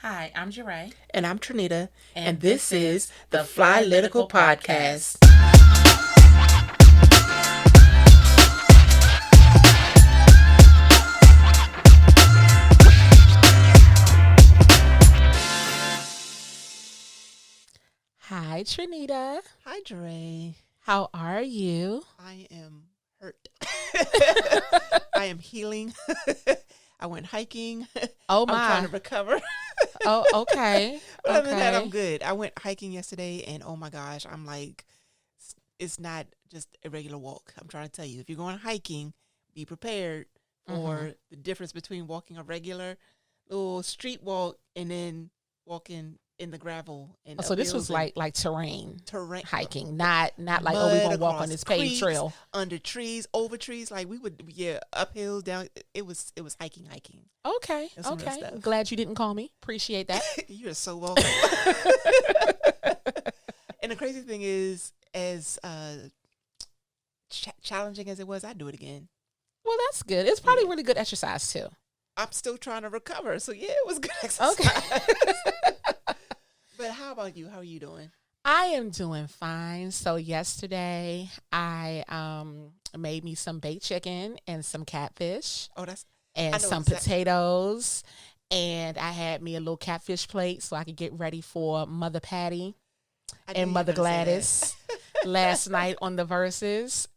Hi, I'm Jeray. And I'm Trinita. And this is the Flylytical Podcast. Hi, Trinita. Hi, Jeray. How are you? I am hurt. I am healing. I went hiking. Oh, my. I'm trying to recover. Oh, okay. But other than that, I'm good. I went hiking yesterday, and oh my gosh, I'm like, it's not just a regular walk. I'm trying to tell you, if you're going hiking, be prepared for the difference between walking a regular little street walk and then walking in the gravel. And so this was like terrain hiking, not like, oh, we're going to walk on this paved trail. Under trees, over trees, like we would, uphills, down. It was hiking. Okay. Glad you didn't call me. Appreciate that. You're so welcome. And the crazy thing is, as challenging as it was, I'd do it again. Well, that's good. It's probably really good exercise too. I'm still trying to recover, so yeah, it was good exercise. Okay. But how about you? How are you doing? I am doing fine. So yesterday I made me some baked chicken and some catfish. Oh, that's and some potatoes, and I had me a little catfish plate so I could get ready for Mother Patti and Mother Gladys last night on the Verzuz.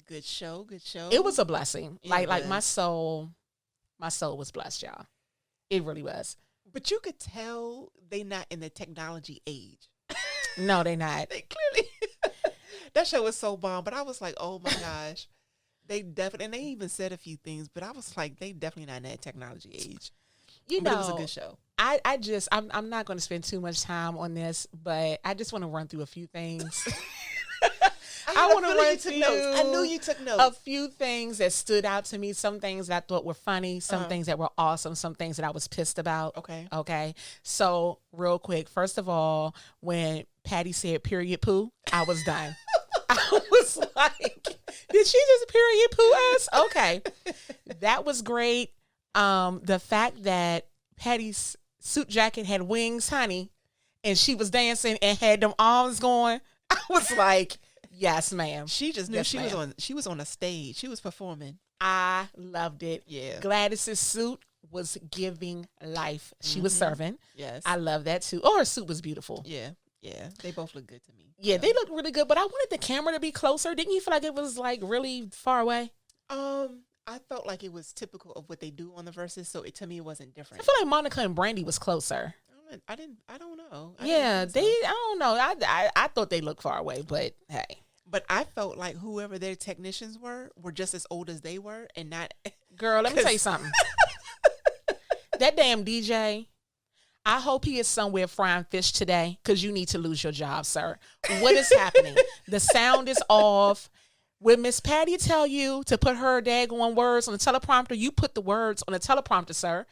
Good show. It was a blessing. Like my soul was blessed, y'all. It really was. But you could tell they not in the technology age. No, they not. They clearly. That show was so bomb, but I was like, oh my gosh. They definitely, and they even said a few things, but I was like, they definitely not in that technology age. But it was a good show. I'm not going to spend too much time on this, but I just want to run through a few things. I want to run through notes. I knew you took notes. A few things that stood out to me, some things that I thought were funny, some things that were awesome, some things that I was pissed about. Okay. So real quick, first of all, when Patti said period poo, I was done. I was like, did she just period poo us? Okay. That was great. The fact that Patti's suit jacket had wings, honey, and she was dancing and had them arms going, I was like, yes, ma'am. She just knew she was on a stage. She was performing. I loved it. Yeah. Gladys's suit was giving life. She was serving. Yes. I love that too. Oh, her suit was beautiful. Yeah. They both look good to me. Yeah, they looked really good, but I wanted the camera to be closer. Didn't you feel like it was like really far away? I felt like it was typical of what they do on the Verzuz, so to me it wasn't different. I feel like Monica and Brandy was closer. I don't know. I don't know. I thought they looked far away, but hey. But I felt like whoever their technicians were just as old as they were, and not. Girl, let me tell you something. That damn DJ. I hope he is somewhere frying fish today, because you need to lose your job, sir. What is happening? The sound is off. When Miss Patti tell you to put her daggone words on the teleprompter, you put the words on the teleprompter, sir.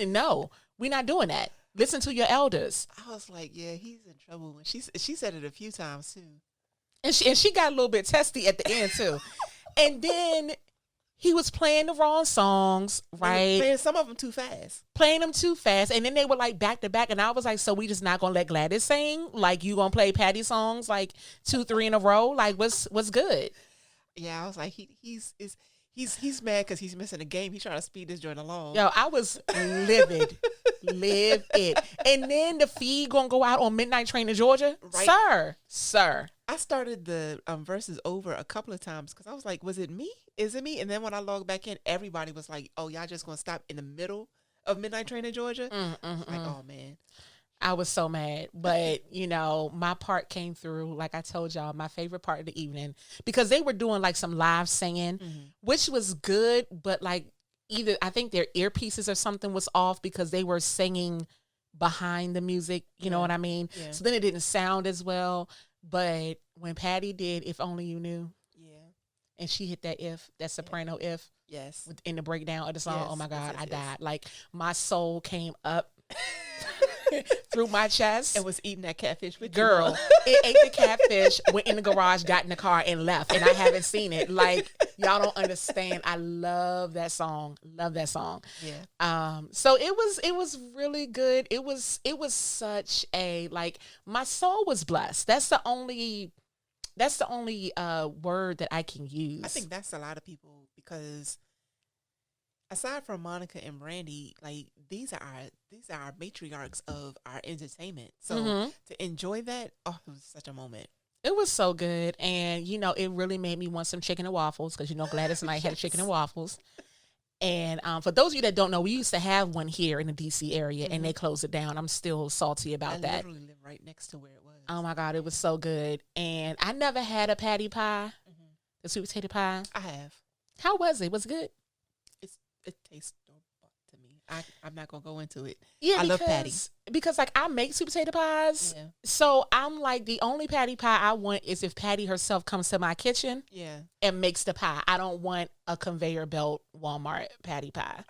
No, we're not doing that. Listen to your elders. I was like, yeah, he's in trouble. She said it a few times too. And she got a little bit testy at the end too. And then he was playing the wrong songs, right? Playing some of them too fast. And then they were like back to back. And I was like, so we just not going to let Gladys sing? Like, you going to play Patti songs like 2-3 in a row? Like, what's good? Yeah, I was like, he's mad because he's missing a game. He's trying to speed this joint along. Yo, I was livid. Live it. And then the feed going to go out on Midnight Train to Georgia? Right. Sir. I started the Verzuz over a couple of times because I was like, was it me? Is it me? And then when I logged back in, everybody was like, oh, y'all just going to stop in the middle of Midnight Train to Georgia? Like, oh, man. I was so mad. But, my part came through. Like I told y'all, my favorite part of the evening. Because they were doing like some live singing, which was good. But like either, I think their earpieces or something was off because they were singing behind the music. You know what I mean? Yeah. So then it didn't sound as well. But when Patti did If Only You Knew, and she hit that soprano if, in the breakdown of the song, oh my God, I died. Like, my soul came up through my chest. And was eating that catfish with Girl, you. it ate the catfish, went in the garage, got in the car, and left. And I haven't seen it. Like, y'all don't understand. I love that song. Love that song. Yeah. So it was really good. It was such a, like, my soul was blessed. That's the only word that I can use. I think that's a lot of people, because aside from Monica and Brandy, like, these are our matriarchs of our entertainment. So to enjoy that, it was such a moment. It was so good. And, it really made me want some chicken and waffles, because, Gladys and I had chicken and waffles. And for those of you that don't know, we used to have one here in the D.C. area, and they closed it down. I'm still salty about that. I literally live right next to where it was. Oh, my God. It was so good. And I never had a patty pie, the sweet potato pie. I have. How was it? Was it good? It tastes to me. I'm not going to go into it. Yeah, I love patty. Because, like, I make sweet potato pies. Yeah. So I'm like, the only patty pie I want is if Patti herself comes to my kitchen and makes the pie. I don't want a conveyor belt Walmart patty pie.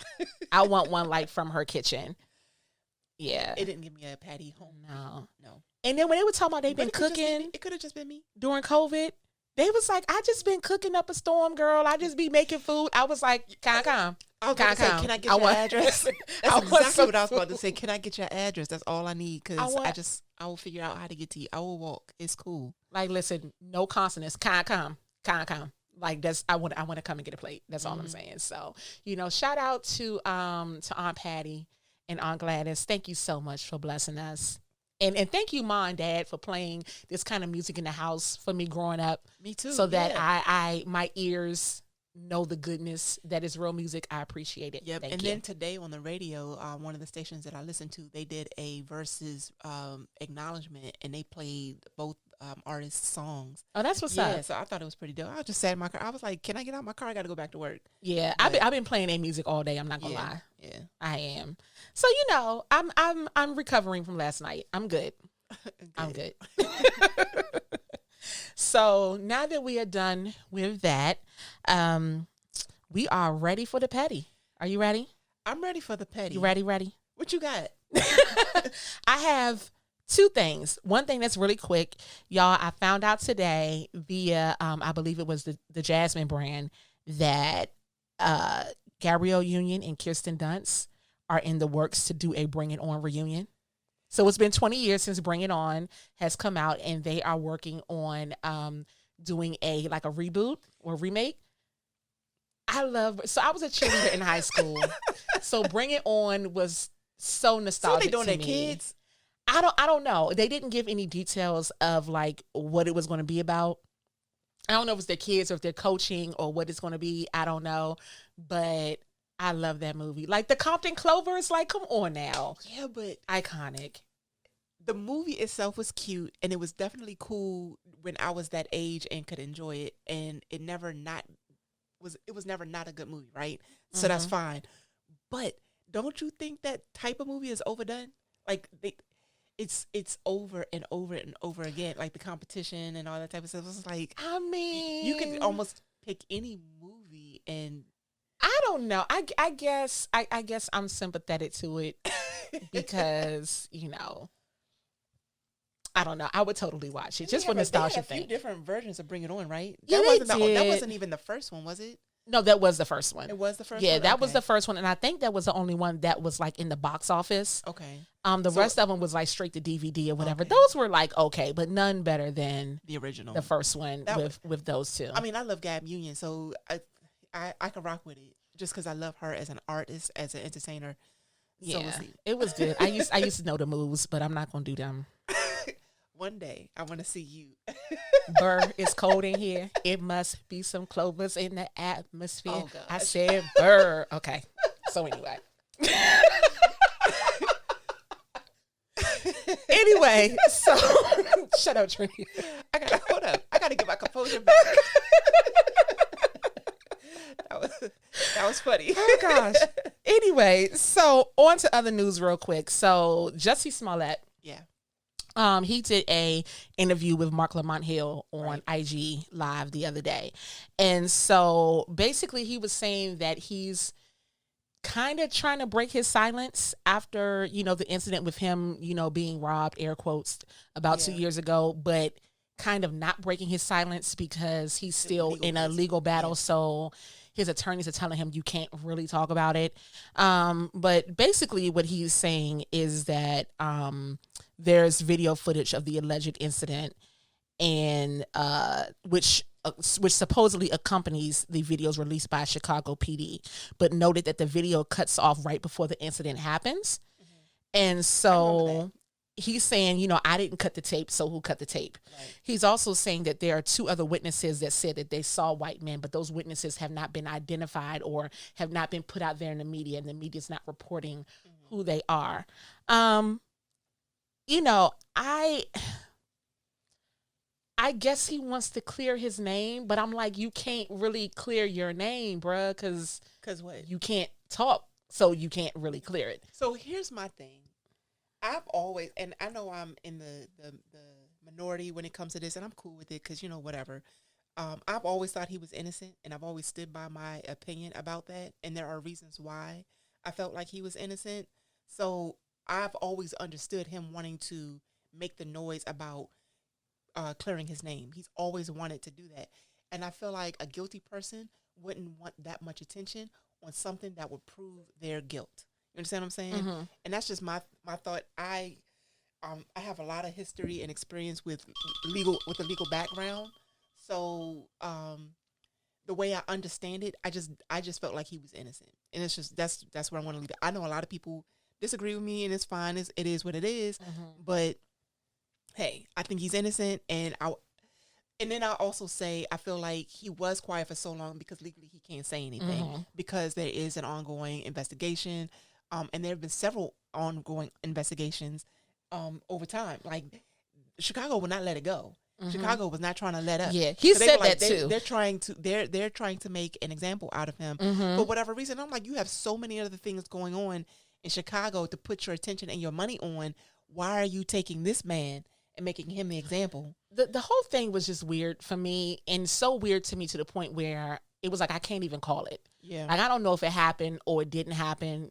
I want one, like, from her kitchen. Yeah. It didn't give me a patty home. No. And then when they were talking about they've been cooking. It could have just been me. During COVID. They was like, I just been cooking up a storm, girl. I just be making food. I was like, come. I was going to say, can I get your address? That's exactly what I was about to say. Can I get your address? That's all I need, because I will figure out how to get to you. I will walk. It's cool. Like, listen, no consonants. Come. Like, that's I want to come and get a plate. That's all I'm saying. So, shout out to Aunt Patti and Aunt Gladys. Thank you so much for blessing us. And thank you, Mom and Dad, for playing this kind of music in the house for me growing up. Me too. So that I my ears know the goodness that is real music. I appreciate it. Yep. Thank you. Then today on the radio, one of the stations that I listened to, they did a Verzuz acknowledgement, and they played both artists' songs. Oh, that's what's up. Yeah, so I thought it was pretty dope. I just sat in my car. I was like, can I get out my car? I got to go back to work. Yeah, I've been playing their music all day. I'm not gonna lie. Yeah, I am. So I'm recovering from last night. I'm good. I'm good. So now that we are done with that, we are ready for the petty. Are you ready? I'm ready for the petty. You ready? What you got? I have two things. One thing that's really quick, y'all. I found out today via, I believe it was the Jasmine brand, that Gabrielle Union and Kirsten Dunst are in the works to do a Bring It On reunion. So it's been 20 years since Bring It On has come out, and they are working on doing a reboot or remake. So I was a cheerleader in high school. So Bring It On was so nostalgic. So they doing to their me. kids? I don't know. They didn't give any details of like what it was going to be about. I don't know if it's their kids or if they're coaching or what it's going to be. I don't know. But I love that movie. Like the Compton Clovers, like, come on now. Yeah, but iconic. The movie itself was cute, and it was definitely cool when I was that age and could enjoy it. And it was never not a good movie, right? So that's fine. But don't you think that type of movie is overdone? Like it's over and over and over again, like the competition and all that type of stuff. It's like, I mean, you can almost pick any movie, and I don't know. I guess I'm sympathetic to it because, I don't know. I would totally watch it just for nostalgia thing. They had a few different versions of Bring It On, right? Yeah, that wasn't even the first one, was it? No, that was the first one. It was the first one? Yeah, that was the first one. And I think that was the only one that was like in the box office. Okay. The rest of them was like straight to DVD or whatever. Okay. Those were like okay, but none better than the original. The first one with those two. I mean, I love Gab Union, so I can rock with it just because I love her as an artist, as an entertainer. Yeah, so it was good. I used to know the moves, but I'm not gonna do them. One day, I want to see you. Burr, it's cold in here. It must be some clovers in the atmosphere. Oh, gosh. I said burr. Okay. So anyway. Anyway, so shut up, Trini. Hold up. I gotta get my composure back. That was funny. Oh gosh. Anyway, so on to other news real quick. So Jussie Smollett. Yeah. He did a interview with Mark Lamont Hill on IG Live the other day. And so basically he was saying that he's kind of trying to break his silence after, the incident with him, being robbed, air quotes, about 2 years ago, but kind of not breaking his silence because he's still in a legal battle. Yeah. So his attorneys are telling him you can't really talk about it. But basically what he's saying is that there's video footage of the alleged incident, and which supposedly accompanies the videos released by Chicago PD, but noted that the video cuts off right before the incident happens. Mm-hmm. And so he's saying, I didn't cut the tape, so who cut the tape? Right. He's also saying that there are 2 other witnesses that said that they saw white men, but those witnesses have not been identified or have not been put out there in the media, and the media's not reporting who they are. I guess he wants to clear his name, but I'm like, you can't really clear your name, bruh, because what? You can't talk, so you can't really clear it. So here's my thing. I've always, and I know I'm in the minority when it comes to this, and I'm cool with it because, whatever. I've always thought he was innocent, and I've always stood by my opinion about that, and there are reasons why I felt like he was innocent. So I've always understood him wanting to make the noise about clearing his name. He's always wanted to do that. And I feel like a guilty person wouldn't want that much attention on something that would prove their guilt. You understand what I'm saying? Mm-hmm. And that's just my thought. I have a lot of history and experience with a legal background. So the way I understand it, I just felt like he was innocent. And it's just that's where I want to leave it. I know a lot of people disagree with me, and it's fine. It is what it is. Mm-hmm. But hey, I think he's innocent, and then I also say I feel like he was quiet for so long because legally he can't say anything because there is an ongoing investigation, and there have been several ongoing investigations over time. Like Chicago will not let it go. Mm-hmm. Chicago was not trying to let up. Yeah, he said that too. They're trying to make an example out of him for whatever reason. I'm like, you have so many other things going on in Chicago to put your attention and your money on. Why are you taking this man and making him the example? The whole thing was just weird for me, and so weird to me to the point where it was like I can't even call it. Yeah, like I don't know if it happened or it didn't happen.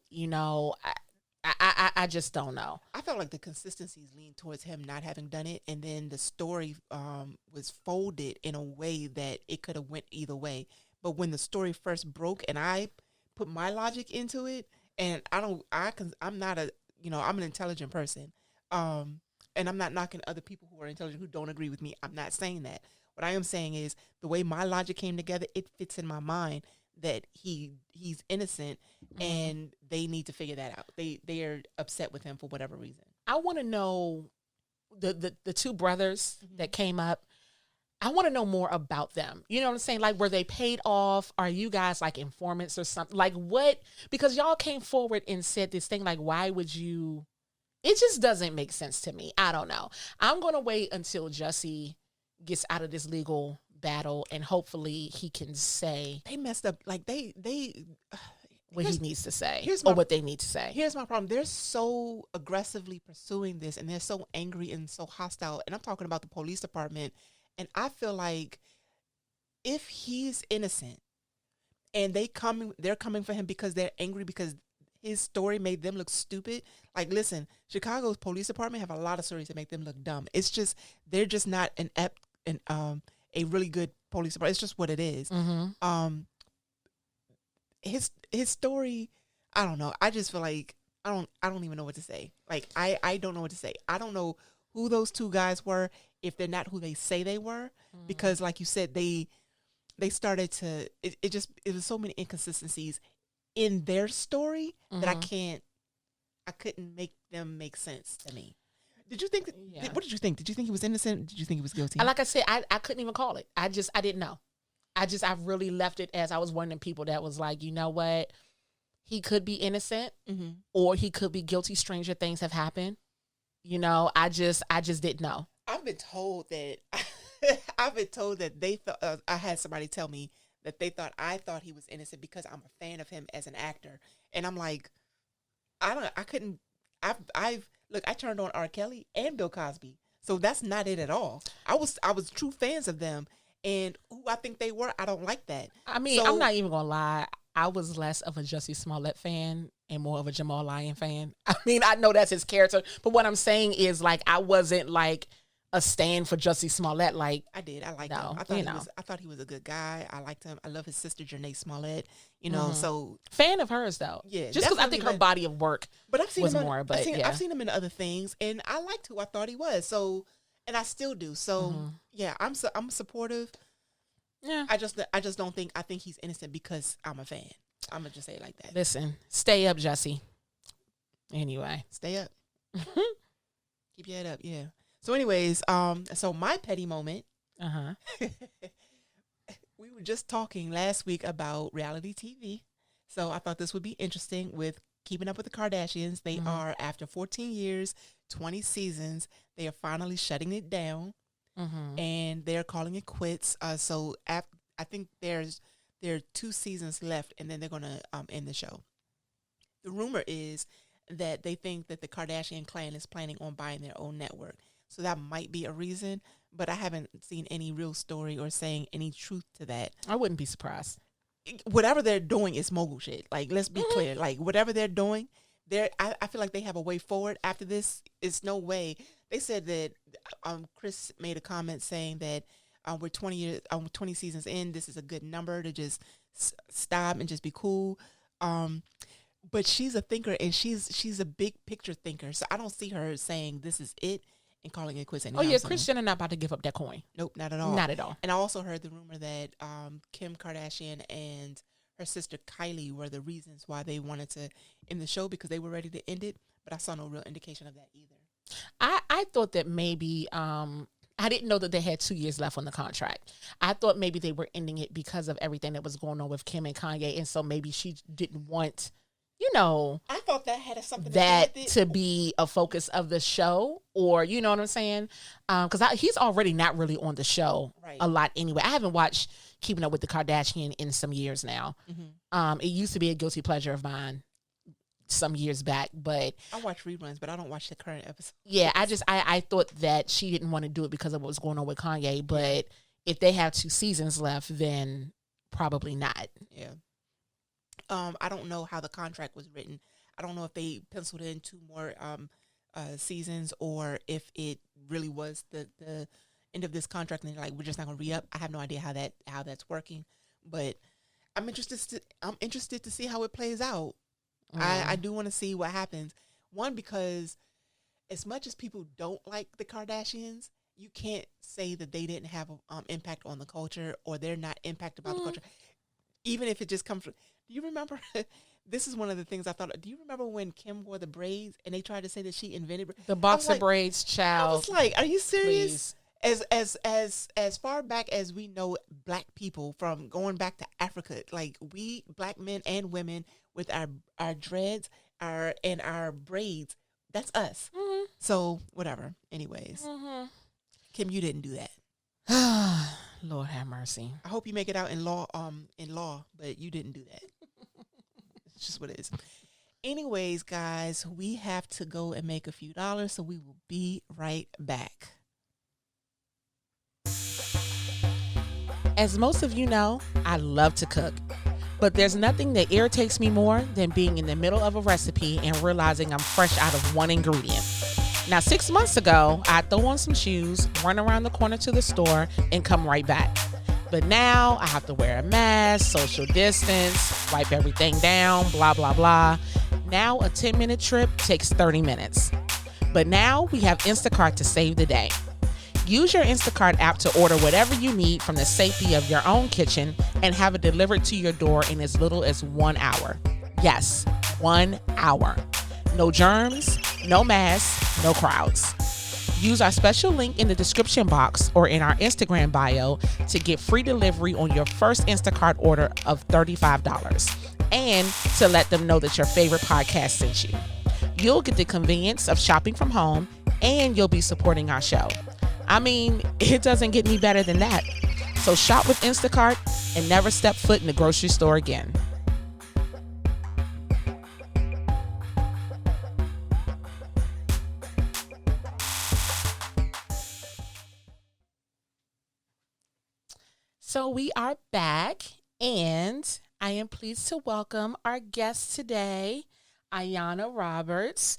I just don't know. I felt like the consistencies leaned towards him not having done it, and then the story was folded in a way that it could have went either way. But when the story first broke, and I put my logic into it, and I'm an intelligent person. And I'm not knocking other people who are intelligent who don't agree with me. I'm not saying that. What I am saying is the way my logic came together, it fits in my mind that he's innocent, and they need to figure that out. They are upset with him for whatever reason. I want to know the 2 brothers that came up. I want to know more about them. You know what I'm saying? Like, were they paid off? Are you guys like informants or something? Like what? Because y'all came forward and said this thing. Like, why would you? It just doesn't make sense to me. I don't know. I'm going to wait until Jussie gets out of this legal battle, and hopefully he can say they messed up. Like they what he needs to say or what they need to say. Here's my problem. They're so aggressively pursuing this, and they're so angry and so hostile. And I'm talking about the police department. And I feel like if he's innocent and they're coming for him because they're angry because his story made them look stupid. Like, listen, Chicago's police department have a lot of stories that make them look dumb. It's just they're just not a really good police department. It's just what it is. Mm-hmm. His story, I don't know. I just feel like I don't even know what to say. Like I don't know what to say. I don't know who those 2 guys were if they're not who they say they were, because like you said, they started to it was so many inconsistencies in their story that I couldn't make them make sense to me. Did you think what did you think? Did you think he was innocent? Did you think he was guilty? Like I said, I couldn't even call it. I didn't know. I really left it as I was one of them people that was like, you know what? He could be innocent or he could be guilty. Stranger things have happened. I just didn't know. I've been told that they thought I had somebody tell me that I thought he was innocent because I'm a fan of him as an actor. And I'm like, I turned on R. Kelly and Bill Cosby. So that's not it at all. I was true fans of them, and who I think they were, I don't like that. I mean, I'm not even gonna lie. I was less of a Jussie Smollett fan and more of a Jamal Lyon fan. I mean, I know that's his character, but what I'm saying is, like, I wasn't like a stand for Jussie Smollett. Like, I did. I liked him. I thought he was a good guy. I liked him. I love his sister Janae Smollett. You know, so fan of hers though. Yeah, just because I think her body of work. But I've seen was him more. But I've seen him in other things, and I liked who I thought he was. So, and I still do. So, yeah, I'm supportive. Yeah, I just don't think I think he's innocent because I'm a fan. I'm gonna just say it like that. Listen, stay up, Jussie. Anyway, stay up. Keep your head up. Yeah. So, anyways, so my petty moment. We were just talking last week about reality TV, so I thought this would be interesting with Keeping Up with the Kardashians. They are, after 14 years, 20 seasons, they are finally shutting it down. And they're calling it quits. So I think there are 2 seasons left, and then they're going to end the show. The rumor is that they think that the Kardashian clan is planning on buying their own network. So that might be a reason, but I haven't seen any real story or saying any truth to that. I wouldn't be surprised. Whatever they're doing is mogul shit. Like, let's be clear. Like, whatever they're doing, I feel like they have a way forward after this. It's no way. They said that Chris made a comment saying that we're 20 seasons in. This is a good number to just stop and just be cool. But she's a thinker, and she's a big picture thinker. So I don't see her saying this is it and calling it quits. Oh yeah, Kris Jenner not about to give up that coin. Nope, not at all. Not at all. And I also heard the rumor that Kim Kardashian and her sister Kylie were the reasons why they wanted to end the show, because they were ready to end it. But I saw no real indication of that either. I thought that maybe I didn't know that they had 2 years left on the contract. I thought maybe they were ending it because of everything that was going on with Kim and Kanye, and so maybe she didn't want, I thought that had something to be a focus of the show, or you know what I'm saying? Because he's already not really on the show a lot anyway. I haven't watched Keeping Up with the Kardashian in some years now. It used to be a guilty pleasure of mine some years back, but I watch reruns, but I don't watch the current episode. Yeah, I thought that she didn't want to do it because of what was going on with Kanye, but if they have 2 seasons left, then probably not. Yeah. I don't know how the contract was written. I don't know if they penciled in 2 more seasons, or if it really was the end of this contract and they're like, we're just not going to re-up. I have no idea how that's working, but I'm interested to see how it plays out. I do want to see what happens. One, because as much as people don't like the Kardashians, you can't say that they didn't have an impact on the culture, or they're not impacted by the culture. Even if it just comes from, do you remember, this is one of the things I thought, do you remember when Kim wore the braids and they tried to say that she invented the boxer braids, child? I was like, are you serious? Please. As far back as we know Black people, from going back to Africa, like, we Black men and women with our dreads, our braids, that's us. So whatever. Anyways, Kim, you didn't do that. Lord have mercy. I hope you make it out in law, but you didn't do that. It's just what it is. Anyways, guys, we have to go and make a few dollars, so we will be right back. As most of you know, I love to cook, but there's nothing that irritates me more than being in the middle of a recipe and realizing I'm fresh out of one ingredient. Now, 6 months ago, I'd throw on some shoes, run around the corner to the store, and come right back. But now I have to wear a mask, social distance, wipe everything down, blah, blah, blah. Now a 10-minute trip takes 30 minutes. But now we have Instacart to save the day. Use your Instacart app to order whatever you need from the safety of your own kitchen and have it delivered to your door in as little as 1 hour. Yes, 1 hour. No germs, no masks, no crowds. Use our special link in the description box or in our Instagram bio to get free delivery on your first Instacart order of $35, and to let them know that your favorite podcast sent you. You'll get the convenience of shopping from home, and you'll be supporting our show. I mean, it doesn't get any better than that. So shop with Instacart and never step foot in the grocery store again. So we are back, and I am pleased to welcome our guest today, Ayanna Roberts,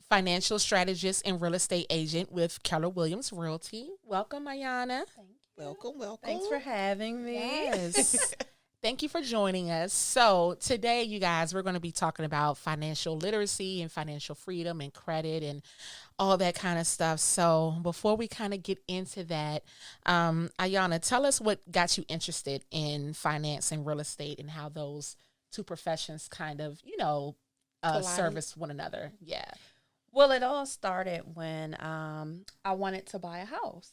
financial strategist and real estate agent with Keller Williams Realty. Welcome, Ayanna. Thank you. Welcome. Thanks for having me. Yes. Thank you for joining us. So today, you guys, we're going to be talking about financial literacy and financial freedom and credit and all that kind of stuff. So before we kind of get into that, Ayanna, tell us what got you interested in finance and real estate and how those two professions kind of, service one another. Yeah. Well, it all started when I wanted to buy a house.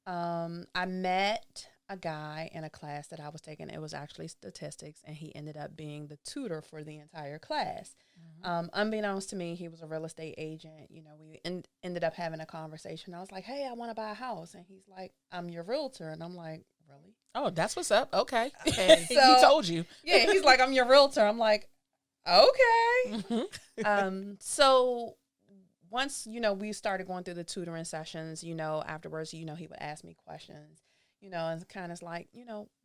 I met a guy in a class that I was taking. It was actually statistics, and he ended up being the tutor for the entire class. Mm-hmm. Unbeknownst to me, he was a real estate agent. We ended up having a conversation. I was like, hey, I want to buy a house. And he's like, I'm your realtor. And I'm like, really? Oh, that's what's up. Okay. So, he told you. Yeah, he's like, I'm your realtor. I'm like, okay. So once, we started going through the tutoring sessions, afterwards, he would ask me questions. And kind of like,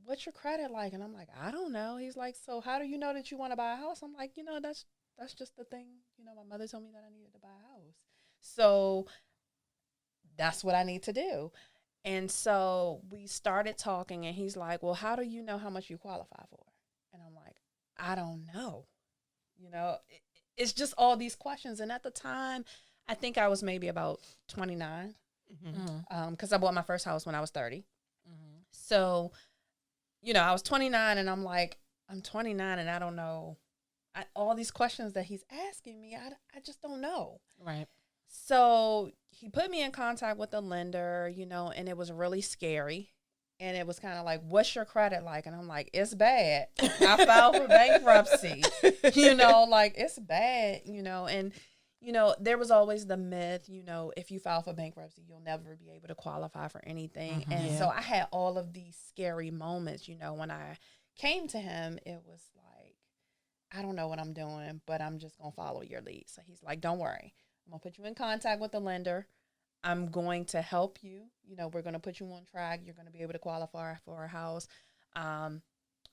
what's your credit like? And I'm like, I don't know. He's like, so how do you know that you want to buy a house? I'm like, that's just the thing. My mother told me that I needed to buy a house. So that's what I need to do. And so we started talking, and he's like, well, how do you know how much you qualify for? And I'm like, I don't know. It's just all these questions. And at the time, I think I was maybe about 29 because I bought my first house when I was 30. Mm-hmm. So, I was 29, and I'm like, I'm 29 and I don't know. All these questions that he's asking me, I just don't know. Right. So he put me in contact with a lender, and it was really scary. And it was kind of like, what's your credit like? And I'm like, it's bad. I filed for bankruptcy, it's bad, and there was always the myth, if you file for bankruptcy, you'll never be able to qualify for anything. Mm-hmm. And so I had all of these scary moments, when I came to him, it was like, I don't know what I'm doing, but I'm just going to follow your lead. So he's like, don't worry. I'm going to put you in contact with the lender. I'm going to help you. We're going to put you on track. You're going to be able to qualify for a house.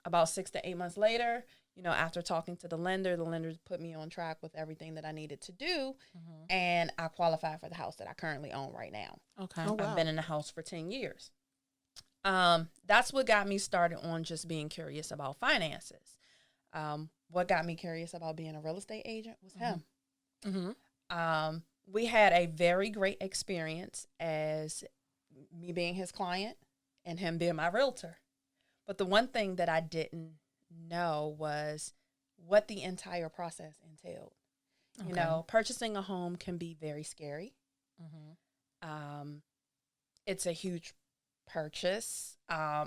About 6 to 8 months later, after talking to the lender put me on track with everything that I needed to do. Mm-hmm. And I qualified for the house that I currently own right now. Okay. Oh, wow. I've been in the house for 10 years. That's what got me started on just being curious about finances. What got me curious about being a real estate agent was him. Mm-hmm. We had a very great experience as me being his client and him being my realtor. But the one thing that I didn't know was what the entire process entailed. Okay. Purchasing a home can be very scary. Mm-hmm. It's a huge purchase. I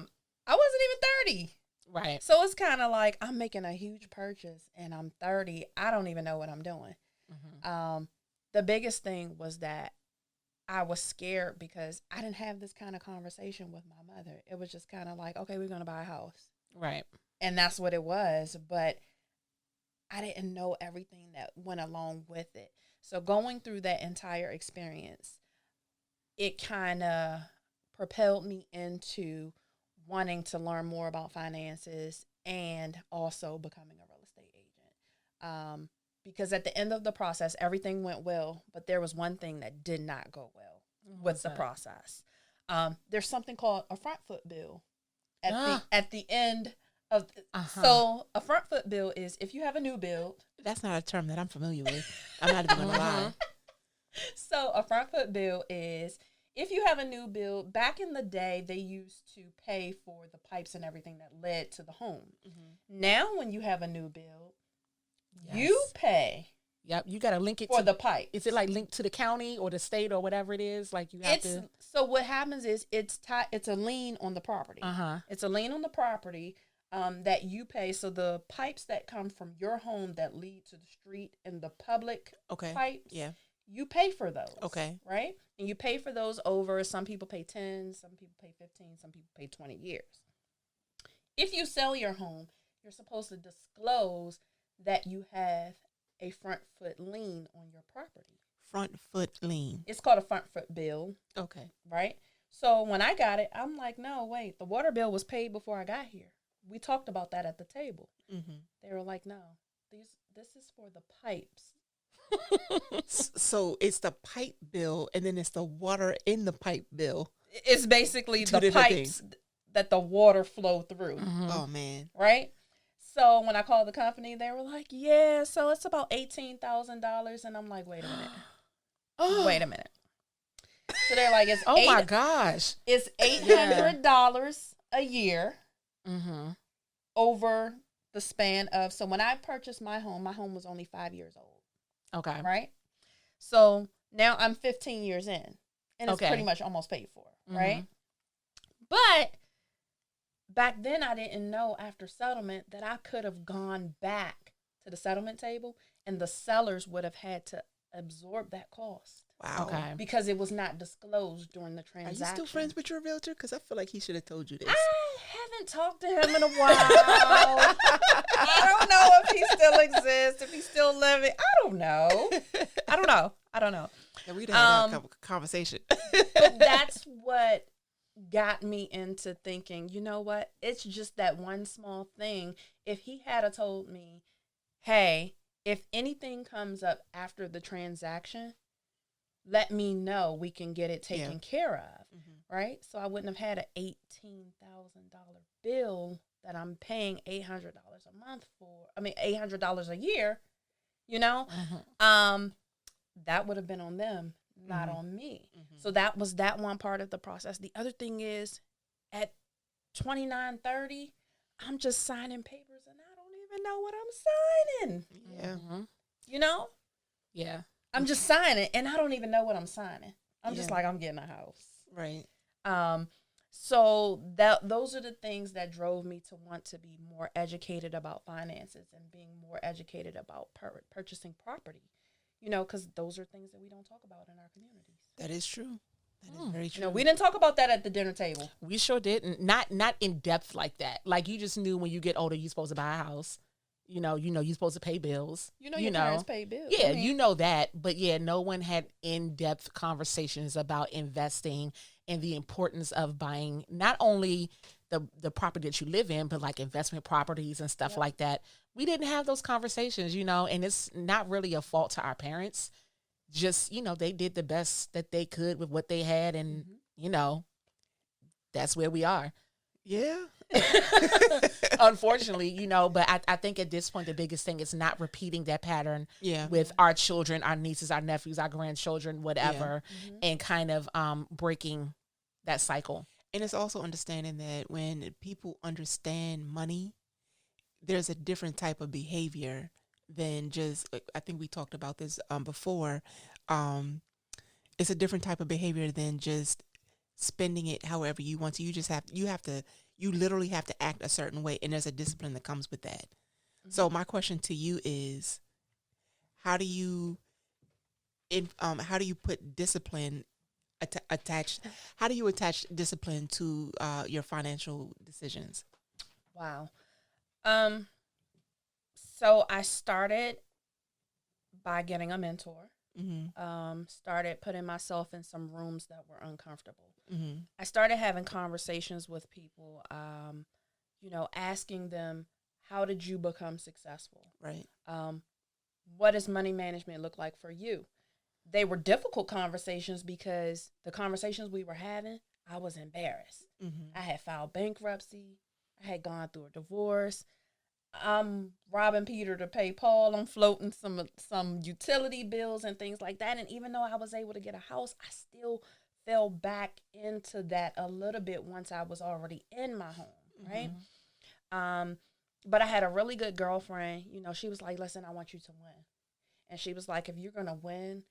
wasn't even 30. Right. So it's kind of like I'm making a huge purchase and I'm 30. I don't even know what I'm doing. Mm-hmm. The biggest thing was that I was scared because I didn't have this kind of conversation with my mother. It was just kind of like, okay, we're going to buy a house. Right. And that's what it was. But I didn't know everything that went along with it. So going through that entire experience, it kind of propelled me into wanting to learn more about finances and also becoming a real estate agent. Because at the end of the process, everything went well, but there was one thing that did not go well with the process. There's something called a front foot bill at the end of. So a front foot bill is if you have a new build. That's not a term that I'm familiar with. I'm not even gonna lie. So a front foot bill is if you have a new build. Back in the day, they used to pay for the pipes and everything that led to the home. Mm-hmm. Now, when you have a new build. Yes. You pay. Yep, you got to link it for the pipe. Is it like linked to the county or the state or whatever it is? Like you have to. So what happens is it's a lien on the property. It's a lien on the property that you pay. So the pipes that come from your home that lead to the street and the public pipes. Yeah. You pay for those. Okay. Right, and you pay for those over. Some people pay 10. Some people pay 15. Some people pay 20 years. If you sell your home, you're supposed to disclose that you have a front foot lien on your property. Front foot lien. It's called a front foot bill. Okay. Right? So when I got it, I'm like, no, wait, the water bill was paid before I got here. we talked about that at the table. Mm-hmm. They were like, no, this is for the pipes. So it's the pipe bill, and then it's the water in the pipe bill. It's basically Two the pipes that the water flow through. Mm-hmm. Oh, man. Right? So when I called the company, they were like, yeah, so it's about $18,000. And I'm like, wait a minute. Wait a minute. So they're like, it's my gosh. It's $800 a year over the span of, so when I purchased my home was only 5 years old. Okay. Right? So now I'm 15 years in, and it's pretty much almost paid for, right? But back then I didn't know after settlement that I could have gone back to the settlement table and the sellers would have had to absorb that cost. Wow. Okay. Because it was not disclosed during the transaction. Are you still friends with your realtor? Because I feel like he should have told you this. I haven't talked to him in a while. I don't know if he still exists, if he's still living. I don't know. Yeah, we done had a conversation. But that's what got me into thinking, you know what? It's just that one small thing. If he had told me, hey, if anything comes up after the transaction, let me know, we can get it taken care of, right? So I wouldn't have had an $18,000 bill that I'm paying $800 a month for. I mean, $800 a year, you know? That would have been on them, not on me. So that was that one part of the process. The other thing is, at 29, 30, I'm just signing papers and I don't even know what I'm signing. Yeah. You know? Yeah. I'm just signing, and I don't even know what I'm signing. I'm just like, I'm getting a house. Right. So those are the things that drove me to want to be more educated about finances and being more educated about purchasing property. You know, because those are things that we don't talk about in our communities. That is true. That is very true. You know, we didn't talk about that at the dinner table. We sure didn't. Not in depth like that. Like, you just knew when you get older, you're supposed to buy a house. You know, you're supposed to pay bills. You know, your parents pay bills. Yeah, I mean, you know that. But yeah, no one had in-depth conversations about investing and the importance of buying not only the property that you live in, but like investment properties and stuff like that. We didn't have those conversations, you know, and it's not really a fault to our parents. Just, you know, they did the best that they could with what they had. And, you know, that's where we are. Yeah. Unfortunately, you know, but I think at this point, the biggest thing is not repeating that pattern with our children, our nieces, our nephews, our grandchildren, whatever, and kind of breaking that cycle. And it's also understanding that when people understand money, there's a different type of behavior than just, I think we talked about this before. It's a different type of behavior than just spending it however you want to. You literally have to act a certain way, and there's a discipline that comes with that. So my question to you is, how do you put discipline how do you attach discipline to your financial decisions? Wow. So I started by getting a mentor. Started putting myself in some rooms that were uncomfortable. I started having conversations with people, you know, asking them, how did you become successful? Right. What does money management look like for you? They were difficult conversations because the conversations we were having, I was embarrassed. I had filed bankruptcy. I had gone through a divorce. I'm robbing Peter to pay Paul. I'm floating some utility bills and things like that. And even though I was able to get a house, I still fell back into that a little bit once I was already in my home, right? But I had a really good girlfriend. You know, she was like, listen, I want you to win. And she was like, if you're going to win,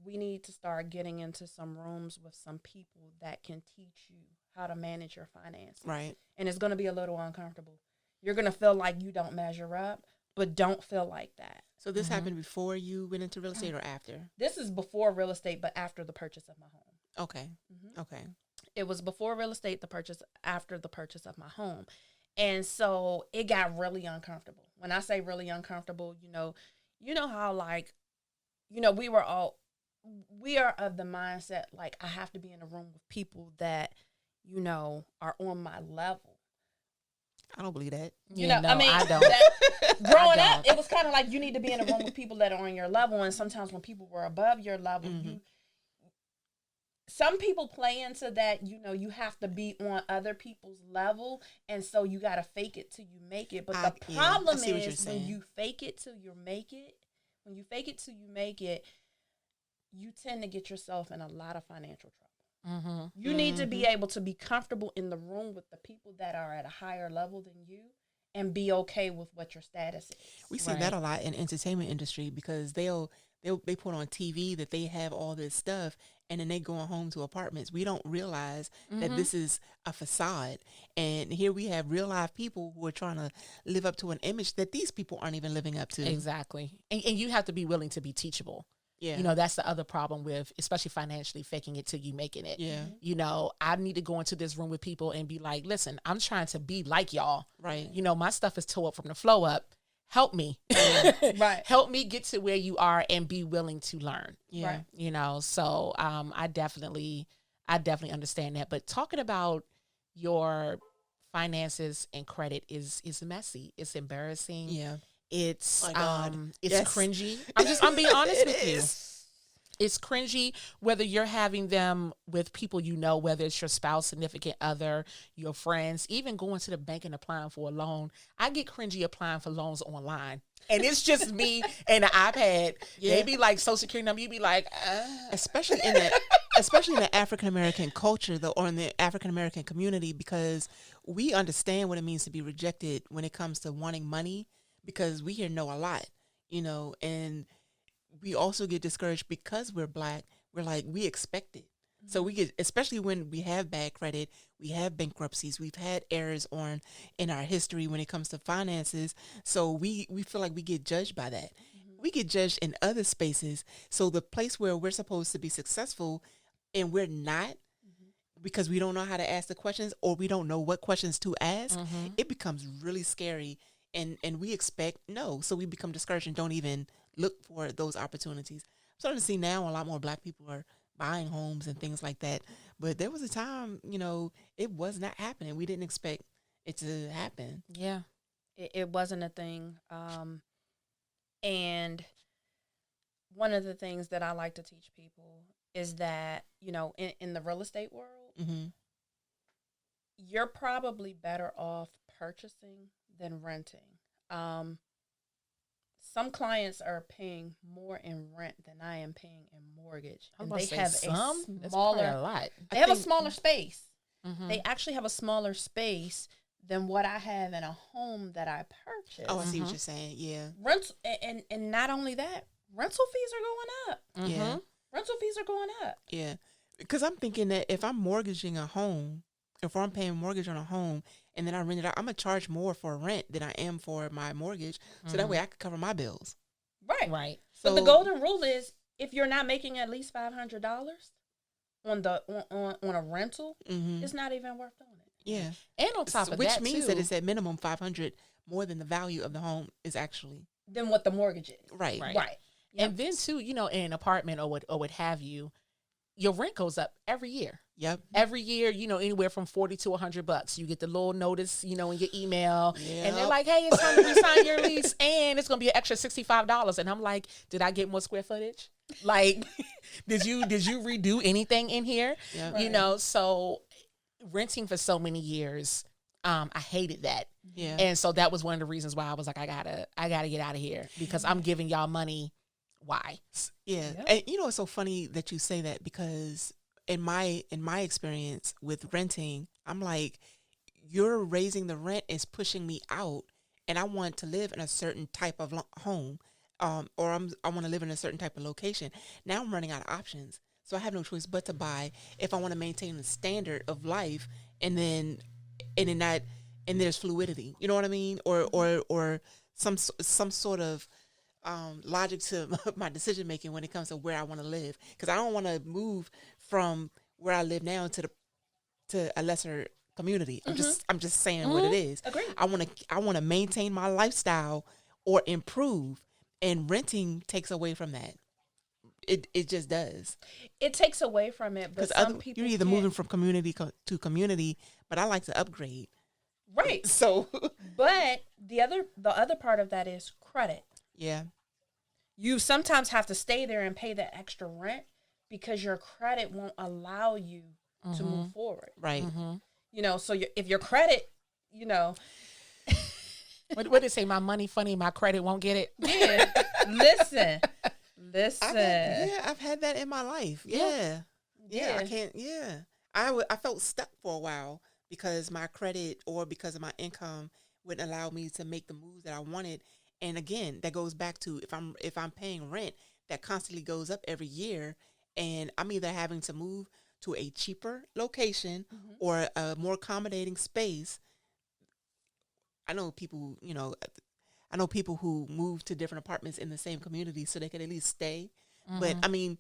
we need to start getting into some rooms with some people that can teach you how to manage your finances. Right. And it's going to be a little uncomfortable. You're going to feel like you don't measure up, but don't feel like that. So this happened before you went into real estate or after? This is before real estate, but after the purchase of my home. Okay. Okay. It was before real estate, after the purchase of my home. And so it got really uncomfortable. When I say really uncomfortable, you know how, like, you know, we are of the mindset, like, I have to be in a room with people that, you know, are on my level. I don't believe that. You know, I mean, I don't. Growing up, it was kind of like you need to be in a room with people that are on your level, and sometimes when people were above your level, some people play into that. You know, you have to be on other people's level, and so you got to fake it till you make it. But the problem is when you fake it till you make it. When you fake it till you make it, you tend to get yourself in a lot of financial trouble. You need to be able to be comfortable in the room with the people that are at a higher level than you and be okay with what your status is. We see that a lot in entertainment industry because they put on TV that they have all this stuff and then they going home to apartments. We don't realize that this is a facade. And here we have real life people who are trying to live up to an image that these people aren't even living up to. Exactly. And you have to be willing to be teachable. Yeah. You know, that's the other problem with, especially financially, faking it till you making it. Yeah. You know, I need to go into this room with people and be like, listen, I'm trying to be like y'all. Right. You know, my stuff is tore up from the flow up. Help me. Right. Help me get to where you are and be willing to learn. Yeah. Right. You know, so I definitely understand that. But talking about your finances and credit is messy. It's embarrassing. Yeah. It's cringy. I'm being honest with you. It's cringy whether you're having them with people you know, whether it's your spouse, significant other, your friends, even going to the bank and applying for a loan. I get cringy applying for loans online. And it's just me and the iPad. Yeah. They be like Social Security number. You be like, especially in the African American culture, or in the African American community, because we understand what it means to be rejected when it comes to wanting money, because we here know a lot, you know, and we also get discouraged because we're Black. We're like, we expect it. So we get, especially when we have bad credit, we have bankruptcies, we've had errors in our history when it comes to finances. So we feel like we get judged by that. We get judged in other spaces. So the place where we're supposed to be successful and we're not, because we don't know how to ask the questions or we don't know what questions to ask, it becomes really scary. And we expect no. So we become discouraged and don't even look for those opportunities. I'm starting to see now a lot more Black people are buying homes and things like that. But there was a time, you know, it was not happening. We didn't expect it to happen. Yeah. It wasn't a thing. And one of the things that I like to teach people is that, you know, in the real estate world, you're probably better off purchasing than renting. Some clients are paying more in rent than I am paying in mortgage. And they have a smaller space. They actually have a smaller space than what I have in a home that I purchased. Oh, I see what you're saying. Yeah. Rental, and not only that, rental fees are going up. Yeah. Rental fees are going up. Yeah. Because I'm thinking that if I'm mortgaging a home, if I'm paying mortgage on a home and then I rent it out, I'm going to charge more for rent than I am for my mortgage. So that way I can cover my bills. Right. Right. So but the golden rule is if you're not making at least $500 on a rental, it's not even worth doing it. Yeah. And on top of that, which means that it's at minimum $500 more than the value of the home is actually. Than what the mortgage is. Right. Right. Yep. And then too, you know, in an apartment or what have you, your rent goes up every year. Yep. Every year, you know, anywhere from $40 to $100. You get the little notice, you know, in your email, and they're like, "Hey, it's time to resign your lease, and it's gonna be an extra $65." And I'm like, "Did I get more square footage? Like, did you redo anything in here? Yep. You know?" So, renting for so many years, I hated that. Yeah. And so that was one of the reasons why I was like, I gotta get out of here because I'm giving y'all money. Why? Yeah. And you know, it's so funny that you say that because in my experience with renting, I'm like, you're raising the rent is pushing me out, and I want to live in a certain type of home, or I want to live in a certain type of location. Now I'm running out of options, so I have no choice but to buy if I want to maintain the standard of life, and there's fluidity. You know what I mean? Or some sort of logic to my decision making when it comes to where I want to live, because I don't want to move from where I live now to a lesser community. I'm just saying what it is. Agreed. I want to maintain my lifestyle or improve, and renting takes away from that. It just does. It takes away from it, but some people you're either moving from community to community, but I like to upgrade. Right. So, but the other part of that is credit. Yeah. You sometimes have to stay there and pay that extra rent because your credit won't allow you to move forward. Right. You know, so if your credit, you know. What did they say? My money funny, my credit won't get it. Yeah. Listen. I've had that in my life. Yeah. I can't. Yeah. I felt stuck for a while because my credit or because of my income wouldn't allow me to make the moves that I wanted. And again, that goes back to if I'm paying rent that constantly goes up every year, and I'm either having to move to a cheaper location or a more accommodating space. I know people, who move to different apartments in the same community so they can at least stay. But I mean,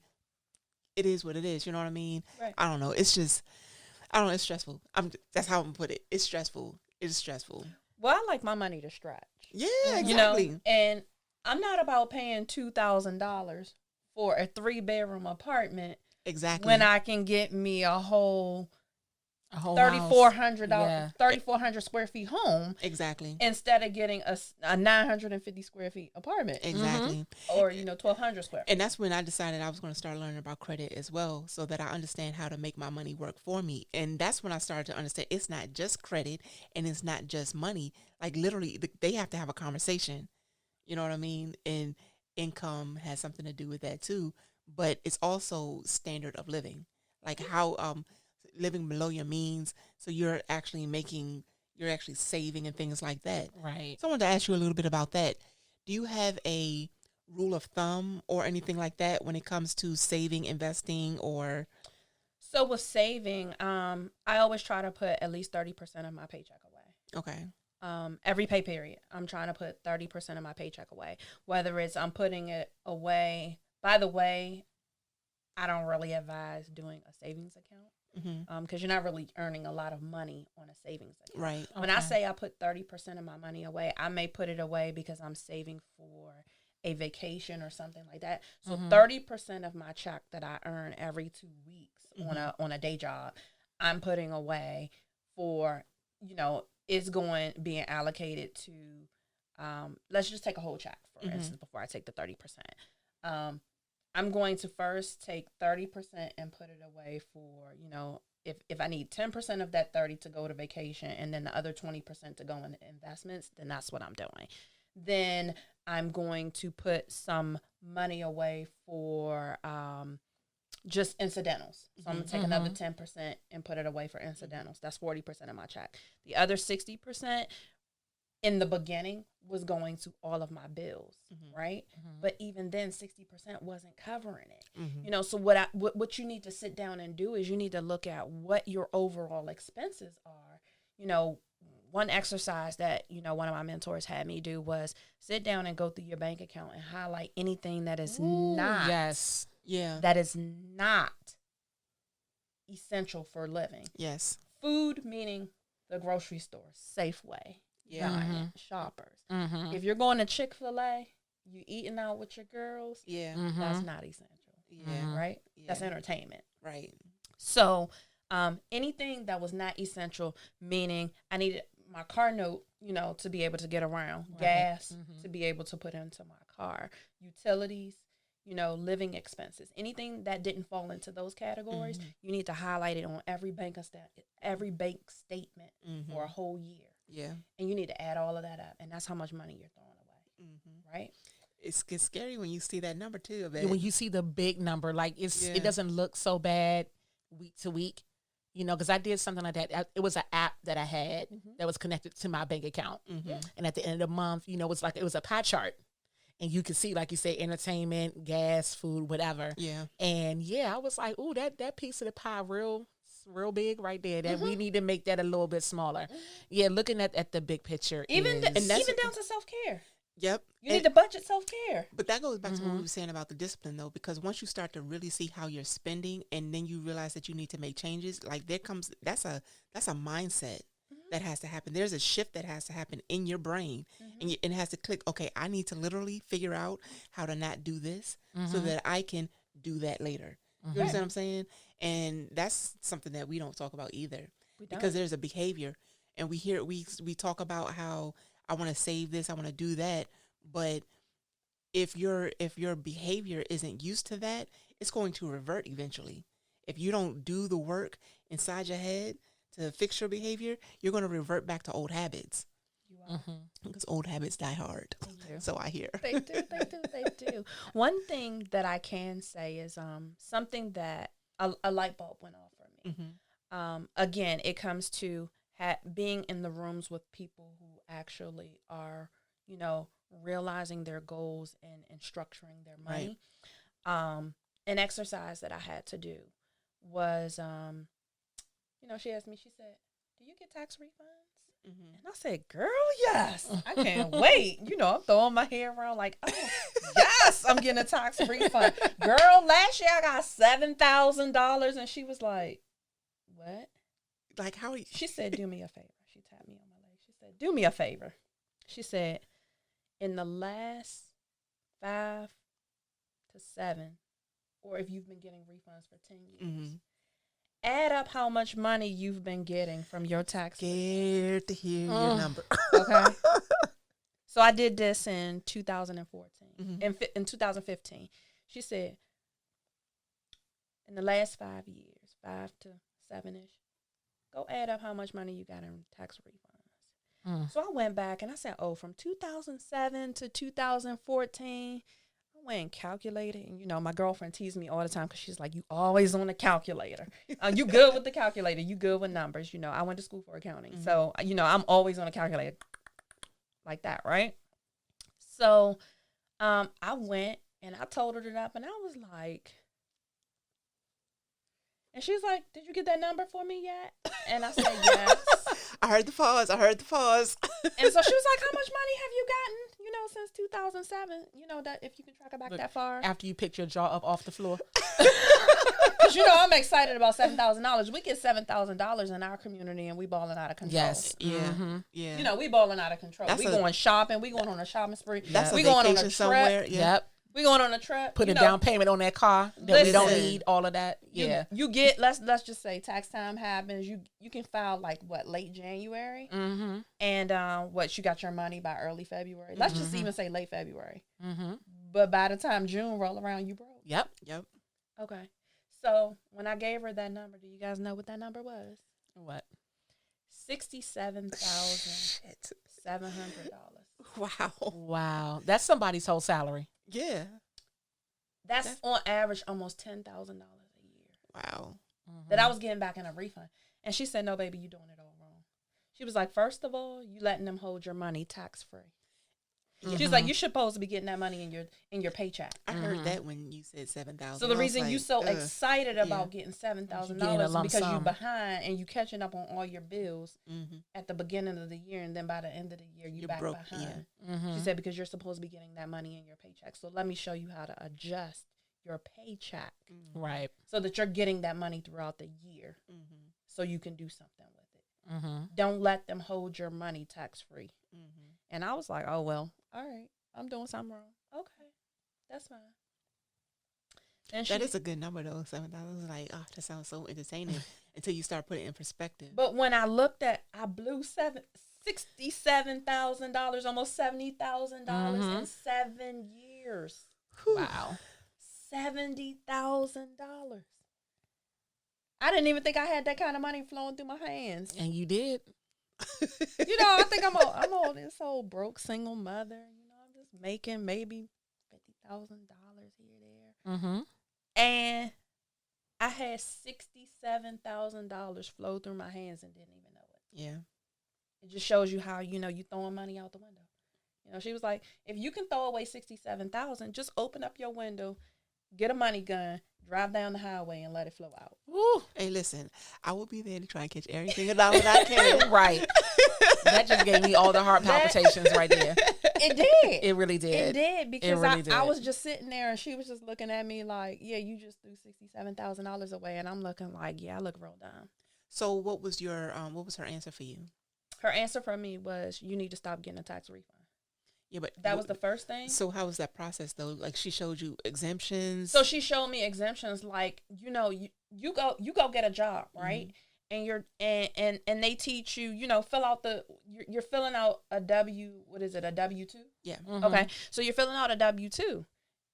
it is what it is. You know what I mean? Right. I don't know. It's just, I don't know. It's stressful. That's how I'm gonna put it. It's stressful. It's stressful. Well, I like my money to stretch. Yeah, exactly. You know, and I'm not about paying $2,000 for a 3-bedroom apartment. Exactly. When I can get me a whole $3,400 square feet home. Exactly. Instead of getting a 950 square feet apartment. Exactly. Or 1,200 square feet. And that's when I decided I was going to start learning about credit as well, so that I understand how to make my money work for me. And that's when I started to understand it's not just credit and it's not just money. Like literally, they have to have a conversation. You know what I mean? And income has something to do with that too. But it's also standard of living, like how living below your means. So you're actually saving and things like that. Right. So I wanted to ask you a little bit about that. Do you have a rule of thumb or anything like that when it comes to saving, investing, or? So with saving, I always try to put at least 30% of my paycheck away. Okay. Every pay period, I'm trying to put 30% of my paycheck away. Whether it's I'm putting it away. By the way, I don't really advise doing a savings account because you're not really earning a lot of money on a savings account. Right. When I say I put 30% of my money away, I may put it away because I'm saving for a vacation or something like that. So 30% of my check that I earn every 2 weeks on a day job, I'm putting away for, is being allocated to, let's just take a whole check, for instance, before I take the 30%. I'm going to first take 30% and put it away for, if I need 10% of that 30 to go to vacation and then the other 20% to go in investments, then that's what I'm doing. Then I'm going to put some money away for just incidentals. So I'm going to take another 10% and put it away for incidentals. That's 40% of my check. The other 60% in the beginning was going to all of my bills, right? But even then, 60% wasn't covering it. So what you need to sit down and do is you need to look at what your overall expenses are. One exercise that, one of my mentors had me do was sit down and go through your bank account and highlight anything that is that is not essential for living. Yes. Food, meaning the grocery store, Safeway. Yeah. Shoppers. If you're going to Chick-fil-A, you eating out with your girls, that's not essential. Yeah. Right? Yeah. That's entertainment. Right. So anything that was not essential, meaning I needed my car note, to be able to get around, gas to be able to put into my car, utilities, living expenses, anything that didn't fall into those categories, you need to highlight it on every bank statement for a whole year. Yeah. And you need to add all of that up. And that's how much money you're throwing away. Right? It's scary when you see that number too. When you see the big number, like it doesn't look so bad week to week, because I did something like that. It was an app that I had that was connected to my bank account. And at the end of the month, it was a pie chart. And you could see, like you say, entertainment, gas, food, whatever. Yeah. And I was like, ooh, that piece of the pie real big right there. That we need to make that a little bit smaller. Yeah, looking at the big picture. Even down to self-care. Yep. You need to budget self-care. But that goes back to what we were saying about the discipline, though, because once you start to really see how you're spending and then you realize that you need to make changes, like that's a mindset that has to happen. There's a shift that has to happen in your brain and it has to click, okay, I need to literally figure out how to not do this so that I can do that later. You understand what I'm saying? And that's something that we don't talk about either because there's a behavior. and we talk about how I want to save this, I want to do that, but if your behavior isn't used to that, it's going to revert eventually. If you don't do the work inside your head to fix your behavior, you're going to revert back to old habits. You are. Because old habits die hard. So I hear. They do. One thing that I can say is something that a light bulb went off for me. Again, it comes to being in the rooms with people who actually are, realizing their goals and structuring their money. Right. An exercise that I had to do was, she asked me, she said, "Do you get tax refunds?" And I said, "Girl, yes. I can't wait." I'm throwing my hair around like, "Oh, yes, I'm getting a tax refund." Girl, last year I got $7,000. And she was like, "What?" Like, how? She said, "Do me a favor." She tapped me on my leg. She said, "Do me a favor." She said, "In the last 5 to 7, or if you've been getting refunds for 10 years, add up how much money you've been getting from your tax." Scared to hear your number. Okay. So I did this in 2014. In 2015. She said, in the last 5 years, 5 to 7-ish, go add up how much money you got in tax refunds. So I went back and I said, from 2007 to 2014, I went and calculated. And, my girlfriend teased me all the time because she's like, "You always on the calculator. You good with the calculator. You good with numbers." I went to school for accounting. So, I'm always on a calculator like that, right? So I went and I totaled it up and I was like, and she was like, "Did you get that number for me yet?" And I said, "Yes." I heard the pause. And so she was like, "How much money have you gotten, since 2007? That if you can track it back that far." After you picked your jaw up off the floor. Because, I'm excited about $7,000. We get $7,000 in our community and we balling out of control. Yes. Yeah. Yeah. We balling out of control. We going shopping. We going on a shopping spree. We going on a trip. Somewhere. Yeah. Yep. We going on a trip. Put a down payment on that car that we don't need, all of that. Yeah. You get, let's just say tax time happens. You can file late January. And you got your money by early February. Let's just even say late February. But by the time June roll around, you broke. Yep. Okay. So when I gave her that number, do you guys know what that number was? What? $67,700. Wow. That's somebody's whole salary. Yeah. That's on average almost $10,000 a year. Wow. That I was getting back in a refund. And she said, "No, baby, you're doing it all wrong." She was like, "First of all, you letting them hold your money tax-free." She was like, "You're supposed to be getting that money in your paycheck." I heard that when you said 7,000. So the reason you so excited about getting $7,000 because you behind and you catching up on all your bills at the beginning of the year, and then by the end of the year you're back broke behind. She said, "Because you're supposed to be getting that money in your paycheck. So let me show you how to adjust your paycheck, right? So that you're getting that money throughout the year, so you can do something with it. Don't let them hold your money tax-free." And I was like, "Oh, well, all right, I'm doing something wrong. Okay, that's fine." And that is a good number, though. 7,000. Like, that sounds so entertaining until you start putting it in perspective. But when I looked I blew $67,000, almost $70,000 in 7 years. Wow, $70,000. I didn't even think I had that kind of money flowing through my hands. And you did. I think I'm all this old broke single mother. I'm just making maybe $50,000 here there. And I had $67,000 flow through my hands and didn't even know it. Yeah. It just shows you how, you throwing money out the window. She was like, if you can throw away $67,000, just open up your window, get a money gun, drive down the highway and let it flow out. Woo. Hey, listen, I will be there to try and catch everything that I can. Right. That just gave me all the heart palpitations right there. It did. It really did. It did because I was just sitting there and she was just looking at me like, "Yeah, you just threw $67,000 away," and I'm looking like, "Yeah, I look real dumb." So what was her answer for you? Her answer for me was, "You need to stop getting a tax refund." Yeah, but that was the first thing. So how was that process though? Like she showed you exemptions. So she showed me exemptions, like you go get a job, right? and they teach you, fill out you're filling out a what is it, a W-2? Yeah. Mm-hmm. Okay. So you're filling out a W-2.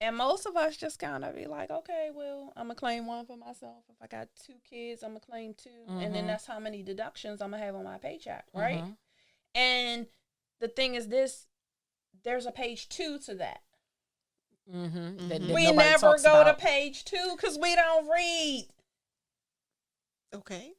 And most of us just kind of be like, okay, well, I'm going to claim one for myself. If I got 2 kids, I'm going to claim 2. And then that's how many deductions I'm going to have on my paycheck, right? And the thing is this, there's a page 2 to that. That we never go to page 2 because we don't read. Okay.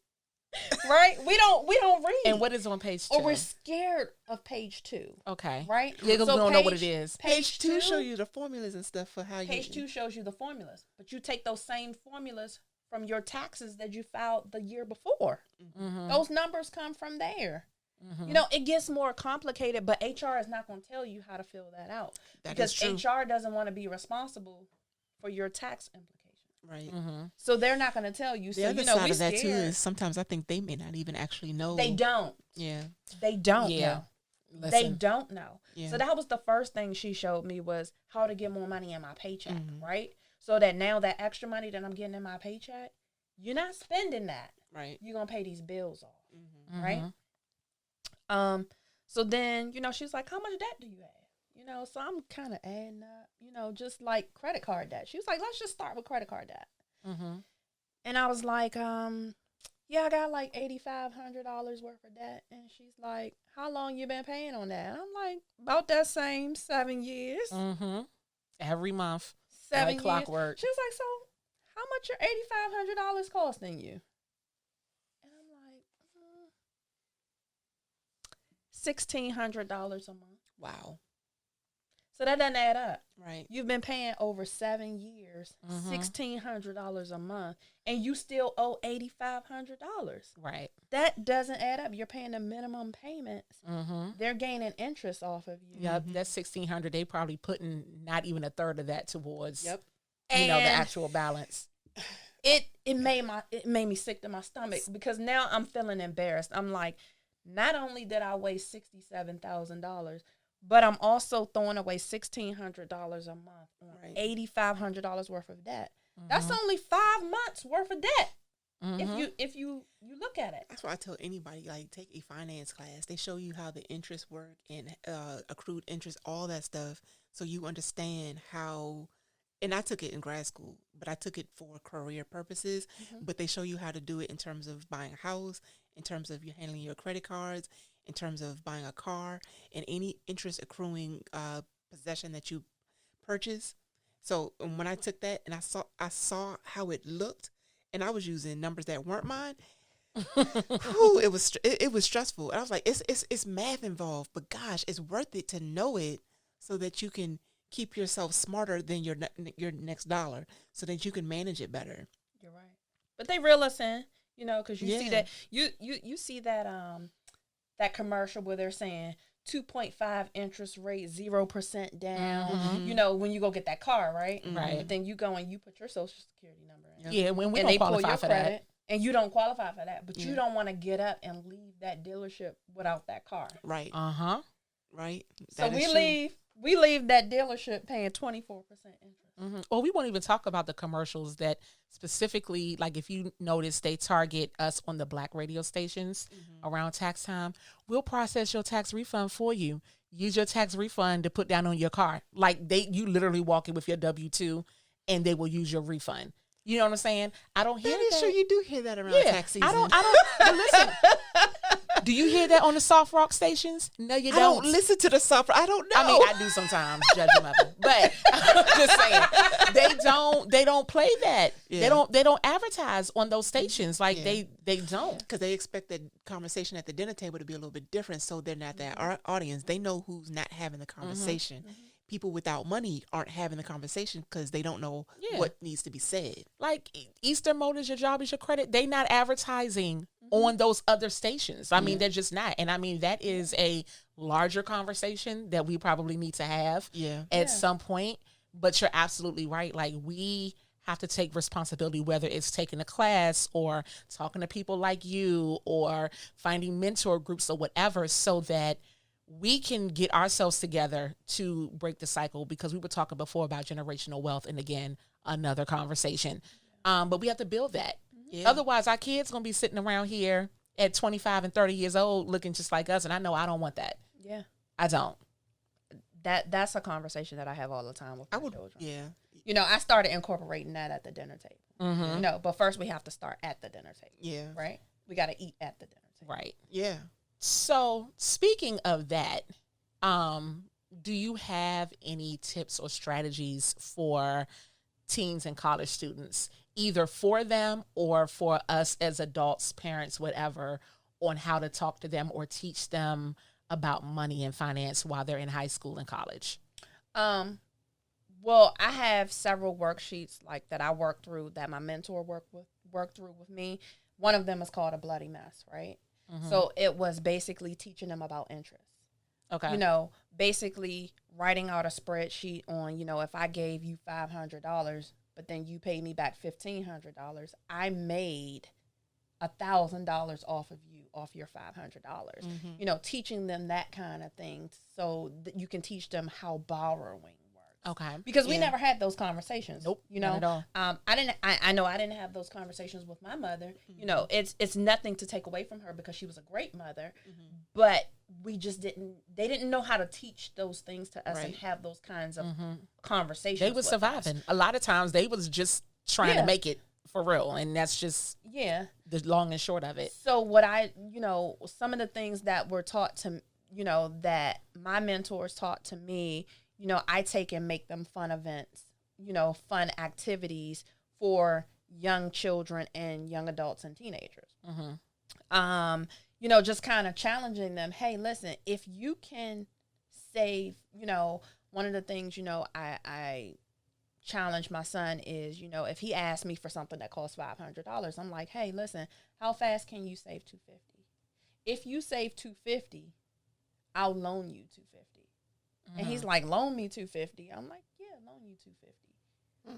Right? We don't read. And what is on page 2? Or we're scared of page 2. Okay. Right? Yeah, because we don't know what it is. Page 2 show you the formulas and stuff for how Page 2 shows you the formulas. But you take those same formulas from your taxes that you filed the year before. Those numbers come from there. It gets more complicated, but HR is not going to tell you how to fill that out. Because HR doesn't want to be responsible for your tax implications. Right. So they're not going to tell you. The other side of that too is sometimes I think they may not even actually know. They don't. Yeah. They don't know. Listen. They don't know. Yeah. So that was the first thing she showed me was how to get more money in my paycheck, right? So that now that extra money that I'm getting in my paycheck, you're not spending that. Right. You're going to pay these bills off, right? So then, she's like, how much debt do you have? So I'm kind of adding up, just like credit card debt. She was like, let's just start with credit card debt. And I was like, yeah, I got like $8,500 worth of debt. And she's like, how long you been paying on that? And I'm like, about that same 7 years. Every month. 7 like years. Clockwork. She was like, so how much your $8,500 costing you? And I'm like, $1,600 a month. Wow. So that doesn't add up. Right. You've been paying over 7 years, $1,600 a month, and you still owe $8,500. Right. That doesn't add up. You're paying the minimum payments. They're gaining interest off of you. Yep. That's $1,600. They probably putting not even a third of that towards the And actual balance. It made me sick to my stomach because now I'm feeling embarrassed. I'm like, not only did I waste $67,000, but I'm also throwing away $1,600 a month on $8,500 worth of debt. That's only 5 months worth of debt. If you look at it. That's why I tell anybody, like, take a finance class. They show you how the interest work and accrued interest, all that stuff, so you understand how. And I took it in grad school, but I took it for career purposes. But they show you how to do it in terms of buying a house, in terms of you handling your credit cards, in terms of buying a car, and any interest accruing possession that you purchase. So when I took that and I saw how it looked, and I was using numbers that weren't mine. It was stressful. And I was like, it's math involved, but gosh, it's worth it to know it so that you can keep yourself smarter than your next dollar, so that you can manage it better. You're right, but they reel us in, because you see that you see that that commercial where they're saying 2.5 interest rate, 0% down. When you go get that car, right? Right. But then you go and you put your social security number in. Yeah, when we and don't they qualify pull your for credit, that. and you don't qualify for that, but you don't want to get up and leave that dealership without that car. Right. Right. So we leave that dealership paying 24% interest. Well, we won't even talk about the commercials that specifically, like if you notice, they target us on the Black radio stations around tax time. We'll process your tax refund for you. Use your tax refund to put down on your car. Like you literally walk in with your W-2 and they will use your refund. You know what I'm saying? I don't hear that. Sure you do hear that around tax season. I don't. But listen. Do you hear that on the soft rock stations? No, you don't. I don't listen to the soft rock. I don't know. I mean, I do sometimes, Judge Mother. But I'm just saying, they don't play that. Yeah. They don't advertise on those stations. Like they don't. Because they expect the conversation at the dinner table to be a little bit different, so they're not that audience. They know who's not having the conversation. People without money aren't having the conversation because they don't know what needs to be said. Like Eastern Motors, your job is your credit. They not advertising on those other stations. I mean, they're just not. And I mean, that is a larger conversation that we probably need to have at some point. But you're absolutely right. Like we have to take responsibility, whether it's taking a class or talking to people like you or finding mentor groups or whatever, so that we can get ourselves together to break the cycle, because we were talking before about generational wealth, and again, another conversation. But we have to build that. Yeah. Otherwise, our kids going to be sitting around here at 25 and 30 years old looking just like us. And I know I don't want that. Yeah. I don't. That's a conversation that I have all the time with my children. Yeah. You know, I started incorporating that at the dinner table. Mm-hmm. You know, but first we have to start at the dinner table. Yeah. Right? We got to eat at the dinner table. Right. Yeah. So speaking of that, do you have any tips or strategies for teens and college students, either for them or for us as adults, parents, whatever, on how to talk to them or teach them about money and finance while they're in high school and college? Well, I have several worksheets like that I work through that my mentor worked through with me. One of them is called A Bloody Mess, right? Mm-hmm. So it was basically teaching them about interest. Okay. You know, basically writing out a spreadsheet on, you know, if I gave you $500, but then you paid me back $1,500, I made $1,000 off of you, off your $500. Mm-hmm. You know, teaching them that kind of thing so that you can teach them how borrowing works. Okay. Because we never had those conversations. Nope. You know, not at all. I know I didn't have those conversations with my mother. Mm-hmm. You know, it's nothing to take away from her because she was a great mother, mm-hmm. but we just they didn't know how to teach those things to us and have those kinds of conversations. They was surviving. A lot of times they was just trying to make it for real. And that's just the long and short of it. So some of the things that were taught to, you know, that my mentors taught to me, you know, I take and make them fun events, you know, fun activities for young children and young adults and teenagers. Mm-hmm. You know, just kind of challenging them. Hey, listen, if you can save, you know, one of the things, you know, I challenge my son is, you know, if he asks me for something that costs $500, I'm like, hey, listen, how fast can you save $250? If you save $250, I'll loan you $250. And he's like, loan me $250. I'm like, yeah, loan you $250.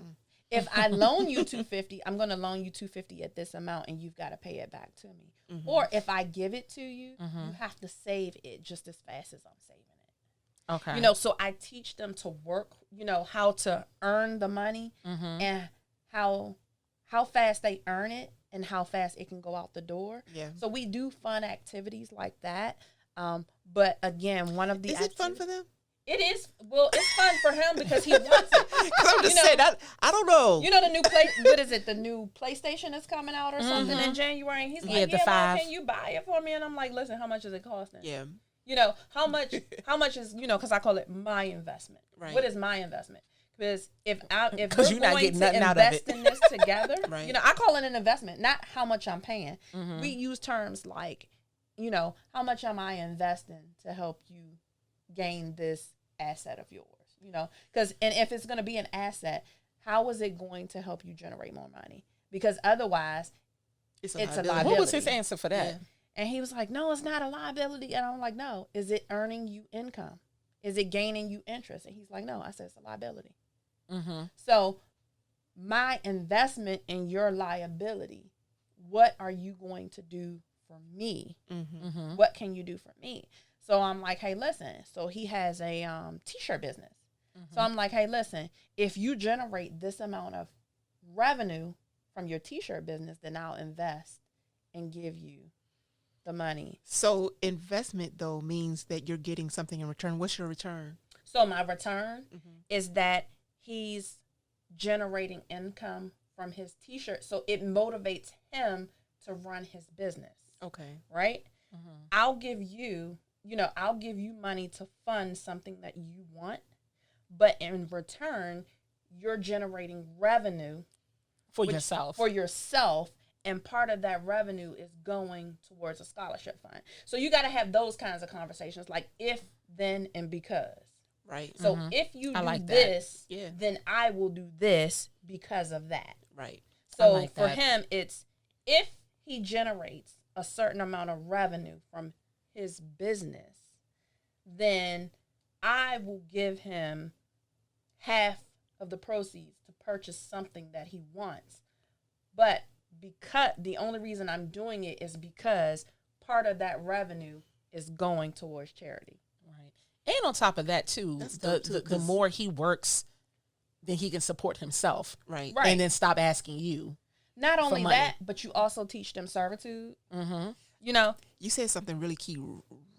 If I loan you $250, I'm going to loan you $250 at this amount, and you've got to pay it back to me. Mm-hmm. Or if I give it to you, you have to save it just as fast as I'm saving it. Okay. You know, so I teach them to work, you know, how to earn the money and how fast they earn it and how fast it can go out the door. Yeah. So we do fun activities like that. But again, one of the Is it fun for them? It is. Well, it's fun for him because he wants it. I'm just saying, I don't know. You know the new what is it? The new PlayStation is coming out or something in January. And he's like, the 5. Can you buy it for me? And I'm like, listen, how much is it costing? Yeah. You know, how much is, you know, because I call it my investment. Right. What is my investment? Because if we're going to invest in this together, you know, I call it an investment, not how much I'm paying. Mm-hmm. We use terms like, you know, how much am I investing to help you gain this asset of yours, you know, and if it's going to be an asset, how is it going to help you generate more money? Because otherwise it's a liability. What was his answer for that? Yeah. And he was like, no, it's not a liability. And I'm like, no, is it earning you income? Is it gaining you interest? And he's like, no. I said, it's a liability. Mm-hmm. So my investment in your liability, what are you going to do for me? Mm-hmm. What can you do for me? So I'm like, hey, listen. So he has a T-shirt business. Mm-hmm. So I'm like, hey, listen, if you generate this amount of revenue from your T-shirt business, then I'll invest and give you the money. So investment, though, means that you're getting something in return. What's your return? So my return is that he's generating income from his T-shirt. So it motivates him to run his business. Okay. Right? Mm-hmm. I'll give you money to fund something that you want, but in return, you're generating revenue for yourself. And part of that revenue is going towards a scholarship fund. So you got to have those kinds of conversations, like if, then, and because. Right. So if you do this, then I will do this because of that. Right. So for him, it's if he generates a certain amount of revenue from his business, then I will give him half of the proceeds to purchase something that he wants. But because the only reason I'm doing it is because part of that revenue is going towards charity. Right. And on top of that too, the more he works, then he can support himself. Right. And then stop asking you. Not only that, but you also teach them servitude. Mm-hmm. You know, you said something really key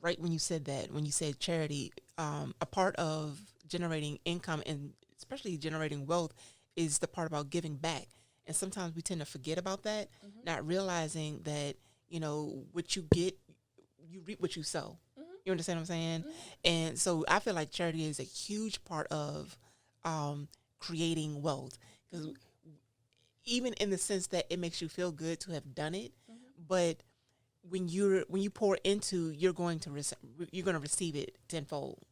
right when you said that. When you said charity, a part of generating income and especially generating wealth is the part about giving back. And sometimes we tend to forget about that, not realizing that, you know, what you get, you reap what you sow. You understand what I'm saying? And so I feel like charity is a huge part of creating wealth, because even in the sense that it makes you feel good to have done it, but when you pour into, you're going to receive it tenfold.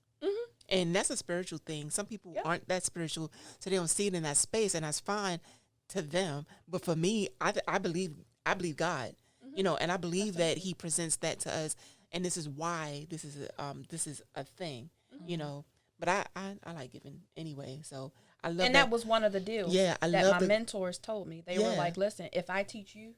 And that's a spiritual thing. Some people aren't that spiritual, so they don't see it in that space, and that's fine to them. But for me, I believe God, you know, and I believe that He presents that to us, and this is why this is a thing, you know. But I like giving anyway, so I love. And that was one of the deals. Yeah, I that love my mentors told me. They were like, "Listen, if I teach you,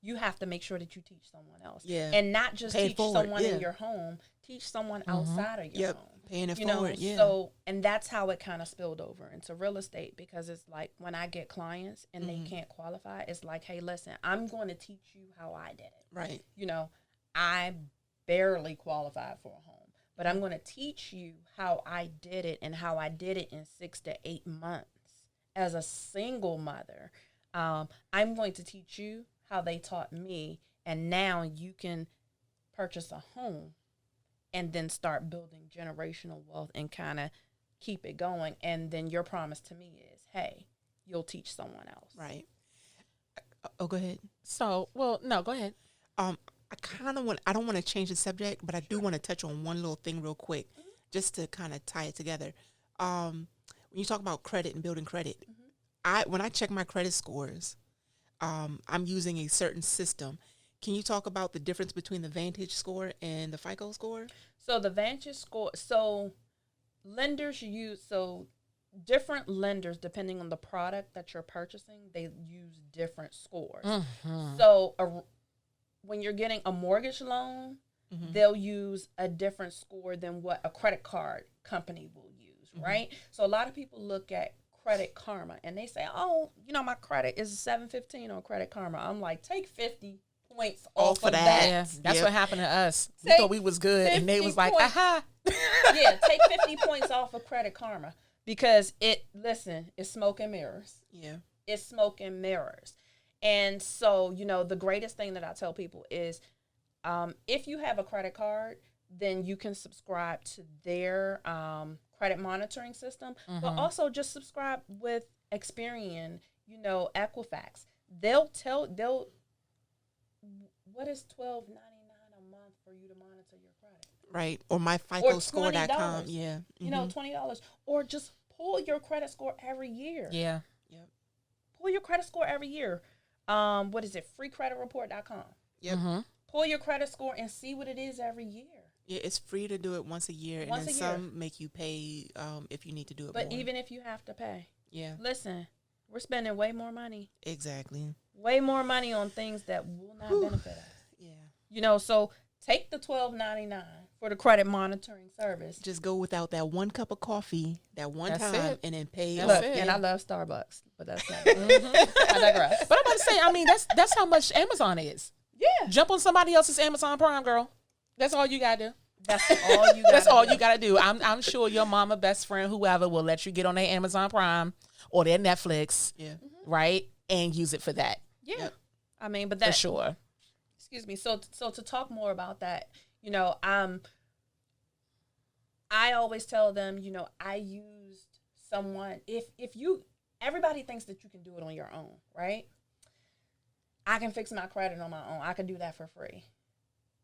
you have to make sure that you teach someone else. Yeah, and not just teach someone in your home. Teach someone outside of your home. Paying it forward, So, and that's how it kind of spilled over into real estate, because it's like when I get clients and they can't qualify, it's like, hey, listen, I'm going to teach you how I did it. Right. You know, I barely qualified for a home, but I'm going to teach you how I did it and how I did it in 6 to 8 months as a single mother. I'm going to teach you how they taught me, and now you can purchase a home and then start building generational wealth and kind of keep it going. And then your promise to me is, hey, you'll teach someone else. Right. Oh, go ahead. So, well, no, go ahead. I don't want to change the subject, but I do want to touch on one little thing real quick, just to kind of tie it together. When you talk about credit and building credit, when I check my credit scores, I'm using a certain system. Can you talk about the difference between the Vantage score and the FICO score? So the Vantage score, lenders use, different lenders, depending on the product that you're purchasing, they use different scores. So when you're getting a mortgage loan, they'll use a different score than what a credit card company will use, right? So a lot of people look at Credit Karma and they say, oh, you know, my credit is 715 on Credit Karma. I'm like, take 50 points off of that. Yeah, that's what happened to us. We thought we was good, and they was like, aha. Yeah, take 50 points off of Credit Karma, because it's smoke and mirrors. Yeah. It's smoke and mirrors. And so, you know, the greatest thing that I tell people is, if you have a credit card, then you can subscribe to their credit monitoring system, but also just subscribe with Experian, you know, Equifax. What is $12.99 a month for you to monitor your credit? Right. Or myficoscore.com. Yeah. You know, $20. Or just pull your credit score every year. Yeah. Yep. Pull your credit score every year. What is it? Freecreditreport.com. Yep. Pull your credit score and see what it is every year. Yeah, it's free to do it once a year, and then some make you pay if you need to do it more. But even if you have to pay. Yeah. Listen, we're spending way more money. Exactly. Way more money on things that will not benefit us. Yeah. You know, so take the $12.99 for the credit monitoring service. Just go without that one cup of coffee that one time and then pay. Look, and I love Starbucks, but that's not I digress. But I'm about to say, I mean, that's how much Amazon is. Yeah. Jump on somebody else's Amazon Prime, girl. That's all you gotta do. That's all you gotta That's all you gotta do. I'm sure your mama, best friend, whoever will let you get on their Amazon Prime or their Netflix, right? And use it for that. Yeah. Yep. I mean, but that, for sure. Excuse me. So to talk more about that, you know, I always tell them, you know, I used someone, everybody thinks that you can do it on your own, right? I can fix my credit on my own. I can do that for free.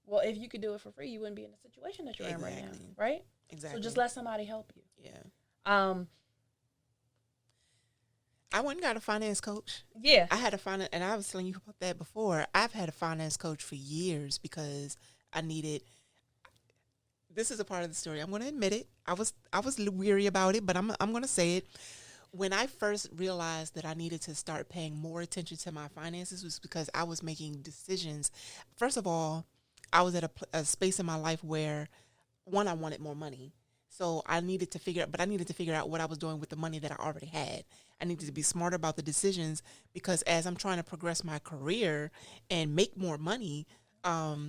Well, if you could do it for free, you wouldn't be in the situation that you're in right now, right? Exactly. So just let somebody help you. Yeah. I went and got a finance coach. Yeah. I had a finance, and I was telling you about that before. I've had a finance coach for years because I needed. This is a part of the story. I'm going to admit it. I was weary about it, but I'm going to say it. When I first realized that I needed to start paying more attention to my finances was because I was making decisions. First of all, I was at a space in my life where, one, I wanted more money. So I needed to figure out what I was doing with the money that I already had. I needed to be smarter about the decisions, because as I'm trying to progress my career and make more money, I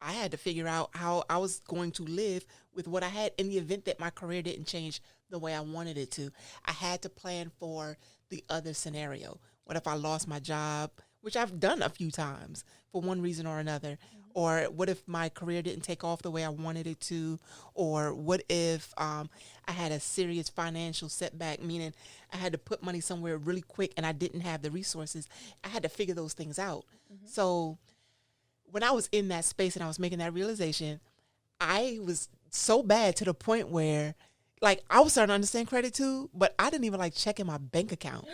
had to figure out how I was going to live with what I had in the event that my career didn't change the way I wanted it to. I had to plan for the other scenario. What if I lost my job, which I've done a few times for one reason or another? Or what if my career didn't take off the way I wanted it to? Or what if I had a serious financial setback, meaning I had to put money somewhere really quick and I didn't have the resources? I had to figure those things out. So when I was in that space and I was making that realization, I was so bad to the point where, like, I was starting to understand credit too, but I didn't even like checking my bank account.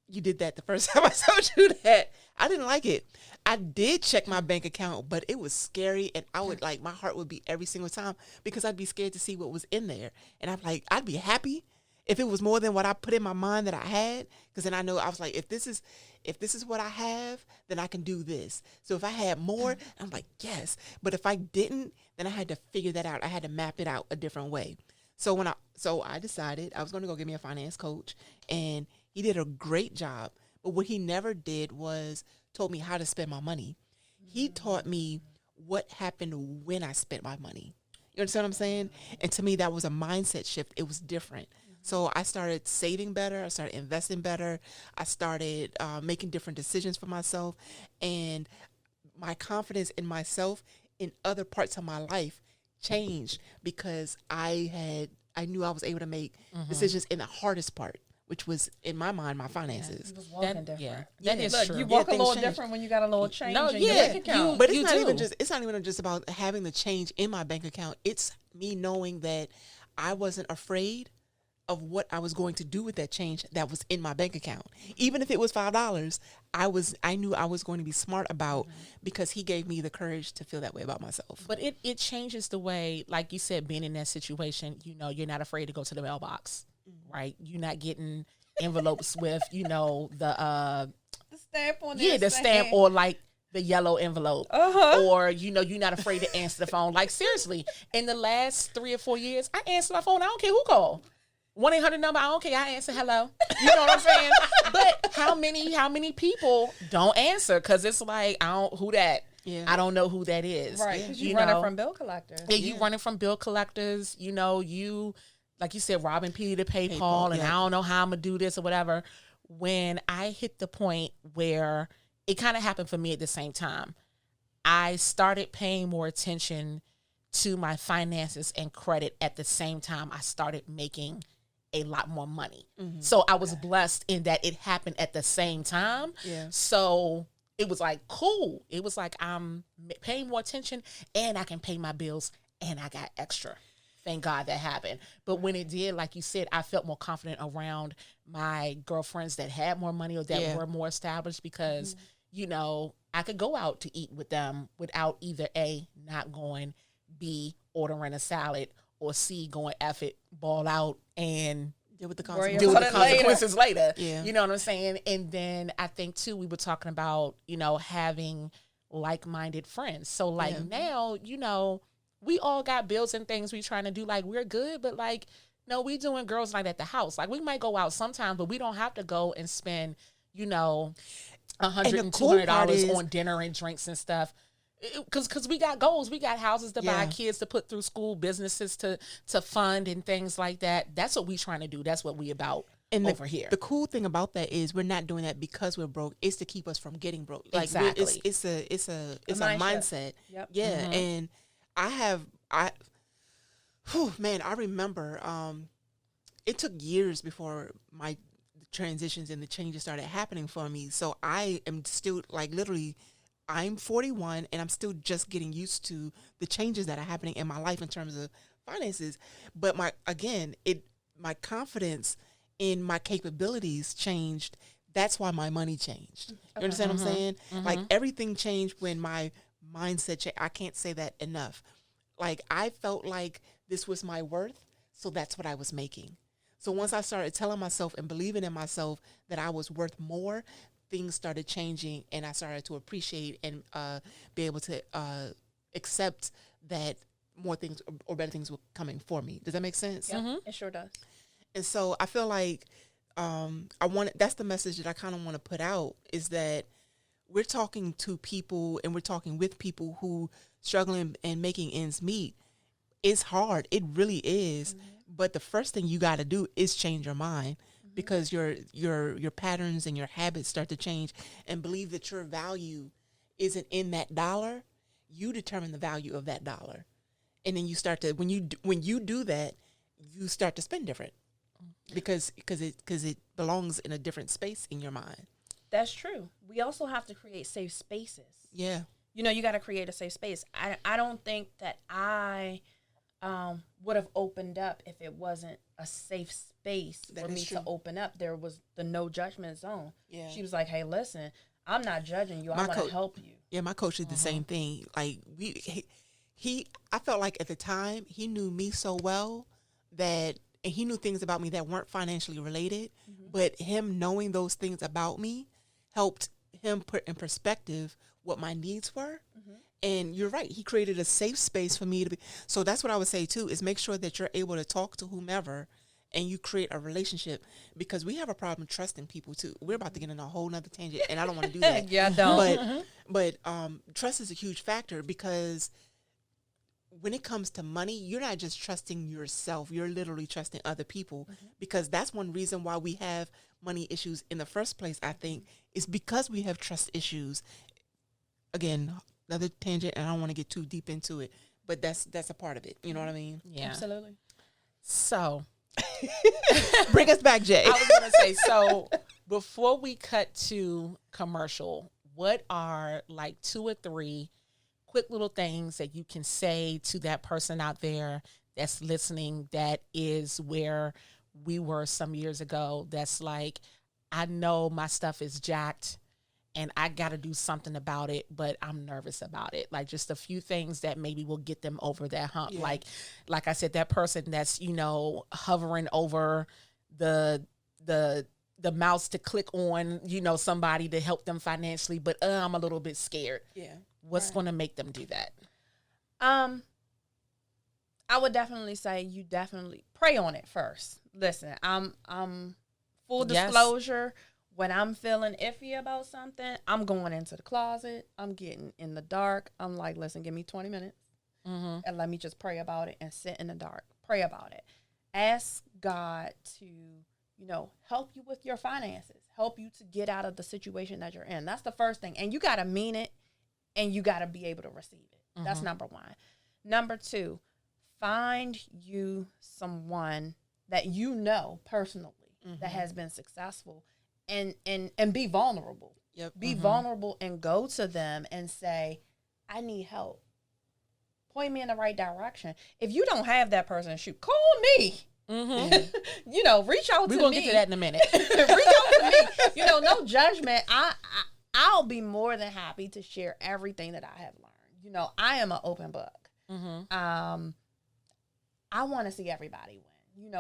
You did that the first time I told you that. I didn't like it. I did check my bank account, but it was scary, and I would my heart would beat every single time because I'd be scared to see what was in there. And I'd be happy if it was more than what I put in my mind that I had, because then I know I was like, if this is what I have, then I can do this. So if I had more, I'm like, yes. But if I didn't, then I had to figure that out. I had to map it out a different way. So I decided I was going to go get me a finance coach, and he did a great job. But what he never did was told me how to spend my money. He taught me what happened when I spent my money. You understand what I'm saying? And to me, that was a mindset shift. It was different. So I started saving better. I started investing better. I started making different decisions for myself. And my confidence in myself in other parts of my life changed because I knew I was able to make decisions in the hardest part, which was, in my mind, my finances. You was walking different. That is Look, true. you walk a little change. different when you got a little change in your yeah, bank account. But it's not even just about having the change in my bank account. It's me knowing that I wasn't afraid of what I was going to do with that change that was in my bank account. Even if it was $5, I knew I was going to be smart about, because he gave me the courage to feel that way about myself. But it changes the way, like you said, being in that situation, you're not afraid to go to the mailbox, right? You're not getting envelopes with, the stamp on there. the stamp, or like the yellow envelope, or you're not afraid to answer the phone. Like, seriously, in the last 3 or 4 years, I answer my phone. I don't care who called. 1-800 number. I don't care. I answer hello. You know what I'm saying? But how many people don't answer? Because it's like, who that? Yeah. I don't know who that is. Right. Because you running from bill collectors. Yeah, you running from bill collectors. You, like you said, robbing Petey to pay Paul, and I don't know how I'm going to do this or whatever. When I hit the point where it kind of happened for me at the same time, I started paying more attention to my finances and credit at the same time I started making a lot more money. So I was blessed in that it happened at the same time. Yeah. So it was like, cool. It was like, I'm paying more attention and I can pay my bills and I got extra. Thank God that happened. But when it did, like you said, I felt more confident around my girlfriends that had more money or that were more established, because, I could go out to eat with them without either A, not going, B, ordering a salad, or C, going F it, ball out, and deal with the consequences later. Yeah. You know what I'm saying? And then I think, too, we were talking about, having like-minded friends. So, now, we all got bills and things we trying to do. Like, we're good, but, no, we doing girls' night at the house. Like, we might go out sometimes, but we don't have to go and spend, $100 and $200 on dinner and drinks and stuff. Because we got goals, we got houses to buy, kids to put through school, businesses to fund, and things like that. That's what we trying to do. That's what we about over here. The cool thing about that is we're not doing that because we're broke. It's to keep us from getting broke. Like, exactly. It's a mindset. Yep. Yeah, and I remember it took years before my transitions and the changes started happening for me. So I am still literally. I'm 41 and I'm still just getting used to the changes that are happening in my life in terms of finances. But my confidence in my capabilities changed. That's why my money changed. You understand what I'm saying? Like, everything changed when my mindset changed. I can't say that enough. Like, I felt like this was my worth, so that's what I was making. So once I started telling myself and believing in myself that I was worth more, things started changing, and I started to appreciate and be able to accept that more things or better things were coming for me. Does that make sense? Yeah, it sure does. And so I feel like that's the message that I kind of want to put out, is that we're talking to people and we're talking with people who struggling and making ends meet. It's hard. It really is. But the first thing you got to do is change your mind, because your patterns and your habits start to change, and believe that your value isn't in that dollar. You determine the value of that dollar. And then you start to, when you do that, you start to spend different, because it belongs in a different space in your mind. That's true. We also have to create safe spaces. Yeah. You know, you got to create a safe space. I don't think that I would have opened up if it wasn't a safe space for me to open up. There was the no judgment zone. Yeah. She was like, hey, listen, I'm not judging you. I want to help you. Yeah, my coach did the same thing. Like I felt like at the time he knew me so well and he knew things about me that weren't financially related, but him knowing those things about me helped him put in perspective what my needs were. And you're right, he created a safe space for me to be. So that's what I would say too, is make sure that you're able to talk to whomever and you create a relationship, because we have a problem trusting people too. We're about to get in a whole nother tangent, and I don't want to do that. Yeah, I don't. But trust is a huge factor, because when it comes to money, you're not just trusting yourself. You're literally trusting other people, because that's one reason why we have money issues in the first place, I think, is because we have trust issues. Again, another tangent, and I don't want to get too deep into it, but that's a part of it. You know what I mean? Yeah. Absolutely. So bring us back, Jay. I was going to say, so before we cut to commercial, what are like 2 or 3 quick little things that you can say to that person out there that's listening, that is where we were some years ago, that's like, I know my stuff is jacked and I got to do something about it, but I'm nervous about it. Like just a few things that maybe will get them over that hump. Yeah. Like I said, that person that's, hovering over the mouse to click on, somebody to help them financially, but I'm a little bit scared. Yeah. What's going to make them do that? I would definitely say you definitely pray on it first. Listen, I'm full disclosure. When I'm feeling iffy about something, I'm going into the closet. I'm getting in the dark. I'm like, listen, give me 20 minutes and let me just pray about it and sit in the dark. Pray about it. Ask God to, help you with your finances, help you to get out of the situation that you're in. That's the first thing. And you got to mean it, and you got to be able to receive it. That's number 1. Number 2, find you someone that you know personally that has been successful. And be vulnerable. Yep. Be vulnerable and go to them and say, I need help. Point me in the right direction. If you don't have that person, call me. Reach out to me. We're going to get to that in a minute. Reach out to me. No judgment. I'll be more than happy to share everything that I have learned. I am an open book. I want to see everybody win.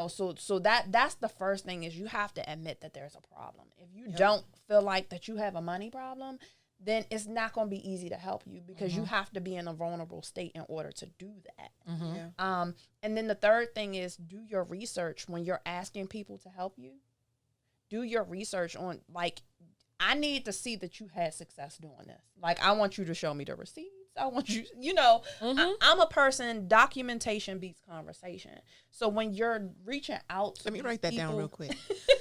So that's the first thing, is you have to admit that there's a problem. If you don't feel like that you have a money problem, then it's not going to be easy to help you, because you have to be in a vulnerable state in order to do that. And then the third thing is, do your research when you're asking people to help you. Do your research on, like, I need to see that you had success doing this. Like, I want you to show me the receipts. I want you, I'm a person, documentation beats conversation. So when you're reaching out to Let me write that down real quick.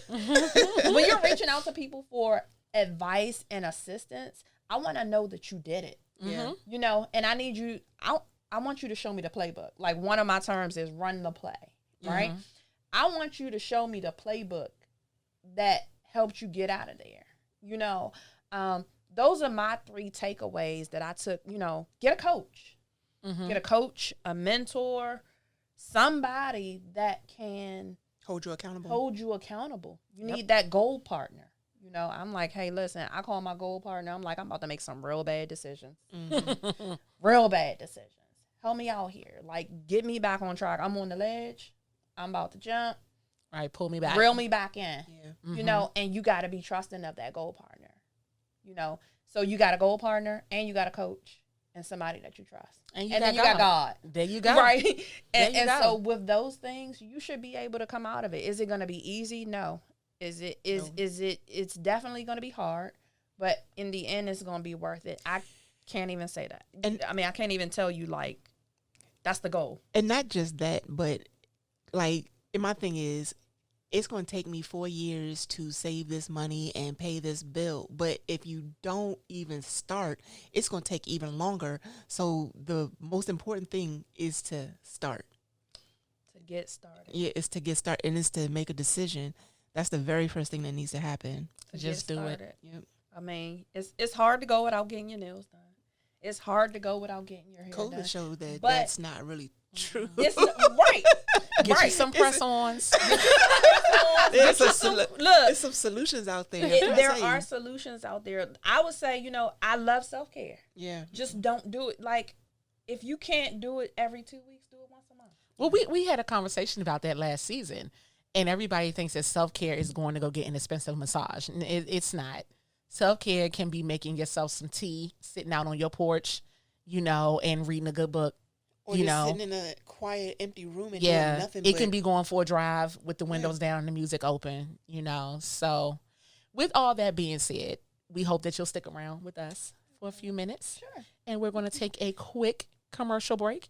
When you're reaching out to people for advice and assistance, I want to know that you did it. Yeah. And I need you, I want you to show me the playbook. Like, one of my terms is run the play, right? I want you to show me the playbook that helped you get out of there. Those are my 3 takeaways that I took. Get a coach. Get a coach, a mentor, somebody that can hold you accountable. You need that goal partner. I'm like, hey, listen, I call my goal partner. I'm like, I'm about to make some real bad decisions. Real bad decisions. Help me out here. Like, get me back on track. I'm on the ledge. I'm about to jump. Right, pull me back. Reel me back in. Yeah. And you got to be trusting of that goal partner. So you got a goal partner and you got a coach, and somebody that you trust. And then you got God. There you go. Right. And so with those things, you should be able to come out of it. Is it going to be easy? No. It's definitely going to be hard, but in the end, it's going to be worth it. I can't even say that. And I mean, I can't even tell you, like, that's the goal. And not just that, but like, and my thing is, it's going to take me 4 years to save this money and pay this bill. But if you don't even start, it's going to take even longer. So the most important thing is to start. To get started. Yeah, it's to get started, and it's to make a decision. That's the very first thing that needs to happen. Just do it. Yep. I mean, it's hard to go without getting your nails done. It's hard to go without getting your hair done. COVID showed that that's not really true. It's right. Get you some press-ons. There's some solutions out there. There are solutions out there. I would say, I love self-care. Yeah. Just don't do it. Like, if you can't do it every 2 weeks, do it once a month. Well, we had a conversation about that last season, and everybody thinks that self-care is going to go get an expensive massage. And it's not. Self-care can be making yourself some tea, sitting out on your porch, and reading a good book. Or just sitting in a quiet, empty room and doing nothing. It can be going for a drive with the windows down and the music open, So with all that being said, we hope that you'll stick around with us for a few minutes. Sure. And we're going to take a quick commercial break,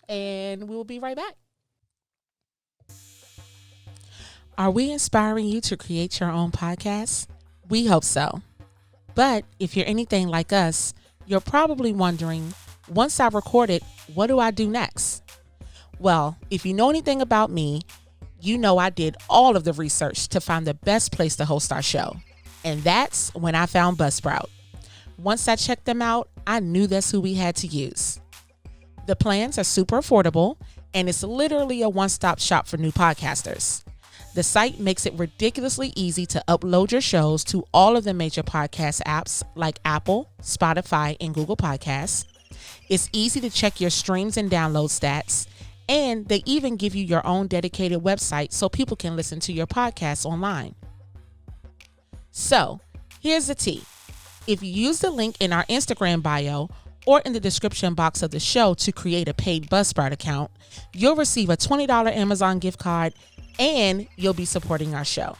and we'll be right back. Are we inspiring you to create your own podcast? We hope so. But if you're anything like us, you're probably wondering, once I record it, what do I do next? Well, if you know anything about me, you know I did all of the research to find the best place to host our show. And that's when I found Buzzsprout. Once I checked them out, I knew that's who we had to use. The plans are super affordable, and it's literally a one-stop shop for new podcasters. The site makes it ridiculously easy to upload your shows to all of the major podcast apps like Apple, Spotify, and Google Podcasts. It's easy to check your streams and download stats, and they even give you your own dedicated website so people can listen to your podcast online. So, here's the tea. If you use the link in our Instagram bio or in the description box of the show to create a paid Buzzsprout account, you'll receive a $20 Amazon gift card, and you'll be supporting our show.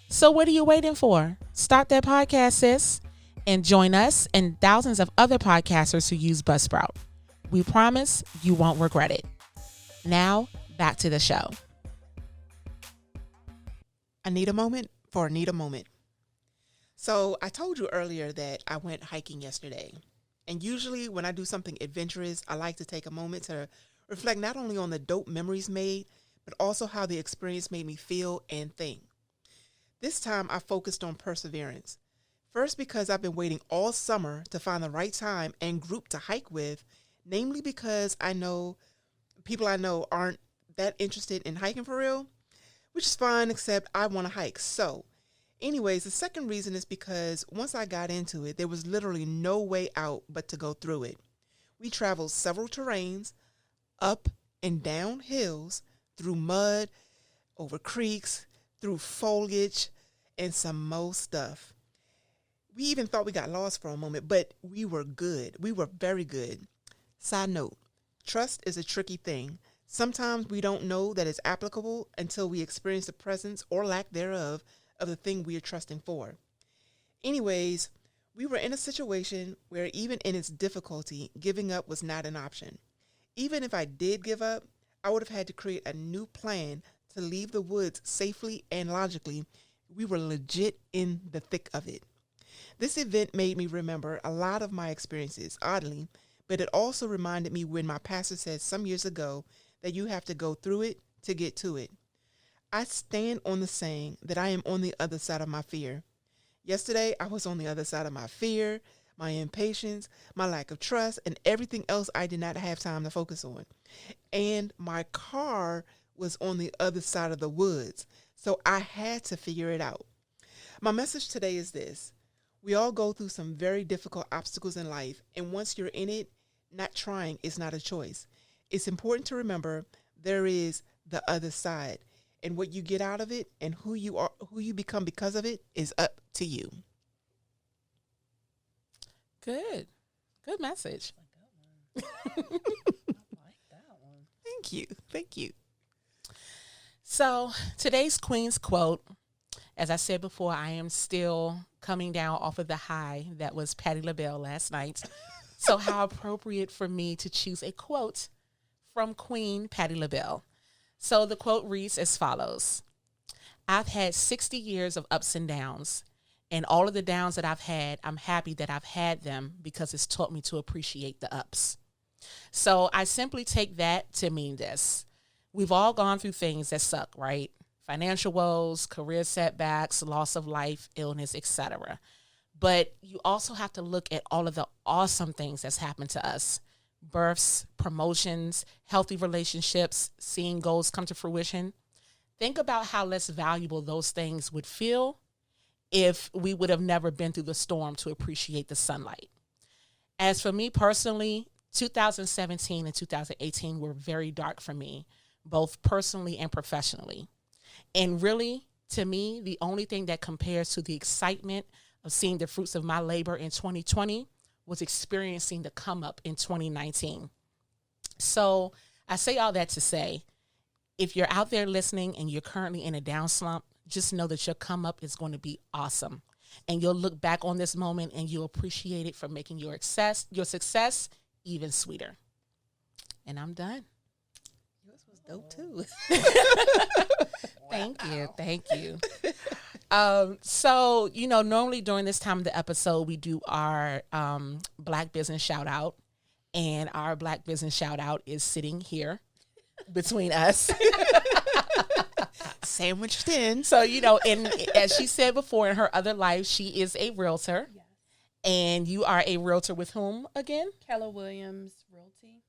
So what are you waiting for? Start that podcast, sis, and join us and thousands of other podcasters who use Buzzsprout. We promise you won't regret it. Now, back to the show. I need a moment for a need a moment. So I told you earlier that I went hiking yesterday. And usually when I do something adventurous, I like to take a moment to reflect not only on the dope memories made, but also how the experience made me feel and think. This time I focused on perseverance. First, because I've been waiting all summer to find the right time and group to hike with, namely because I know people I know aren't that interested in hiking for real, which is fine, except I want to hike. So anyways, the second reason is because once I got into it, there was literally no way out but to go through it. We traveled several terrains, up and down hills, through mud, over creeks, through foliage, and some more stuff. We even thought we got lost for a moment, but we were good. We were very good. Side note, trust is a tricky thing. Sometimes we don't know that it's applicable until we experience the presence or lack thereof of the thing we are trusting for. Anyways, we were in a situation where even in its difficulty, giving up was not an option. Even if I did give up, I would have had to create a new plan to leave the woods safely and logically. We were legit in the thick of it. This event made me remember a lot of my experiences, oddly, but it also reminded me when my pastor said some years ago that you have to go through it to get to it. I stand on the saying that I am on the other side of my fear. Yesterday, I was on the other side of my fear, my impatience, my lack of trust, and everything else I did not have time to focus on. And my car was on the other side of the woods, so I had to figure it out. My message today is this. We all go through some very difficult obstacles in life, and once you're in it, not trying is not a choice. It's important to remember there is the other side, and what you get out of it and who you become because of it is up to you. Good. Good message. I like that one. Thank you. So today's Queen's quote, as I said before, I am still coming down off of the high that was Patti LaBelle last night. So how appropriate for me to choose a quote from Queen Patti LaBelle. So the quote reads as follows. I've had 60 years of ups and downs, and all of the downs that I've had, I'm happy that I've had them because it's taught me to appreciate the ups. So I simply take that to mean this. We've all gone through things that suck, right? Financial woes, career setbacks, loss of life, illness, etc. But you also have to look at all of the awesome things that's happened to us. Births, promotions, healthy relationships, seeing goals come to fruition. Think about how less valuable those things would feel if we would have never been through the storm to appreciate the sunlight. As for me personally, 2017 and 2018 were very dark for me, both personally and professionally. And really, to me, the only thing that compares to the excitement of seeing the fruits of my labor in 2020 was experiencing the come up in 2019. So I say all that to say, if you're out there listening and you're currently in a down slump, just know that your come up is going to be awesome. And you'll look back on this moment and you'll appreciate it for making your success even sweeter. And I'm done. Yours was dope too. Thank you. So, normally during this time of the episode, we do our Black business shout out. And our Black business shout out is sitting here between us. Sandwiched in. So, and as she said before, in her other life, she is a realtor. Yes. And you are a realtor with whom again? Keller Williams Realty,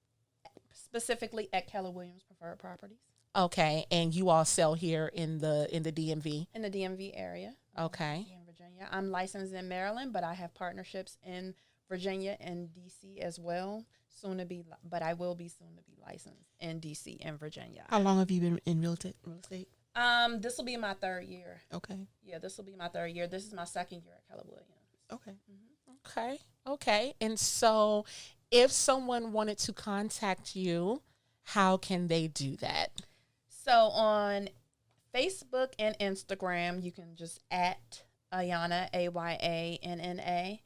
specifically at Keller Williams Preferred Properties. Okay, and you all sell here in the DMV? In the DMV area. Okay. In Virginia. I'm licensed in Maryland, but I have partnerships in Virginia and DC as well. But I will be soon to be licensed in DC and Virginia. How long have you been in real estate? This will be my third year. Okay. Yeah, this will be my third year. This is my second year at Keller Williams. Okay. Mm-hmm. Okay. And so if someone wanted to contact you, how can they do that? So on Facebook and Instagram, you can just at Ayanna, AYANNA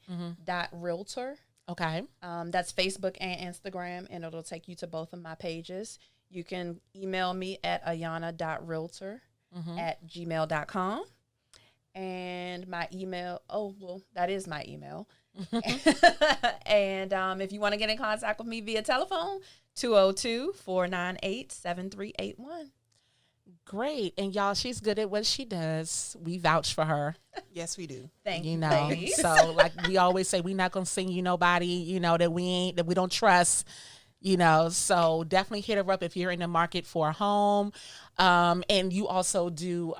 .realtor. Okay. That's Facebook and Instagram, and it'll take you to both of my pages. You can email me at ayanna.realtor at gmail.com. And my email, that is my email. And if you want to get in contact with me via telephone, 202-498-7381. Great. And y'all, she's good at what she does. We vouch for her. Yes, we do. Thank you. Ladies. So like we always say, we're not going to sing you nobody, that we don't trust, so definitely hit her up if you're in the market for a home. And you also do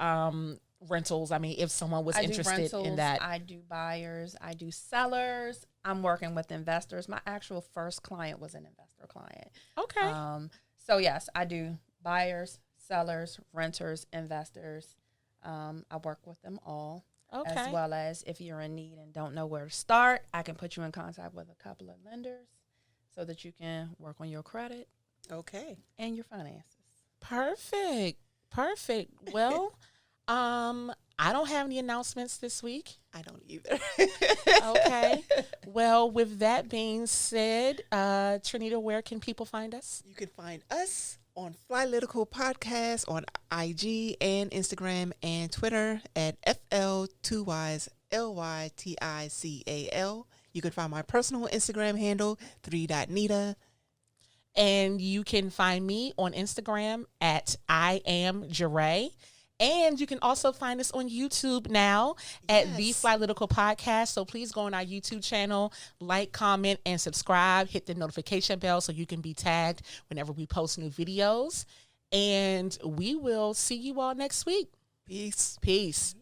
rentals. I mean, if someone was interested rentals, in that. I do buyers, I do sellers. I'm working with investors. My actual first client was an investor client. Okay. So yes, I do buyers, sellers, renters, investors. I work with them all. Okay. As well as if you're in need and don't know where to start, I can put you in contact with a couple of lenders so that you can work on your credit. Okay. And your finances. Perfect. Well, I don't have any announcements this week. I don't either. Okay. Well, with that being said, Trinita, where can people find us? You can find us on Flylytical Podcast on IG and Instagram and Twitter at FL2YsLYTICAL. You can find my personal Instagram handle, 3.Nita. And you can find me on Instagram at I am Jeray. And you can also find us on YouTube now at The Flylytical Podcast. So please go on our YouTube channel, like, comment, and subscribe. Hit the notification bell so you can be tagged whenever we post new videos. And we will see you all next week. Peace. Peace.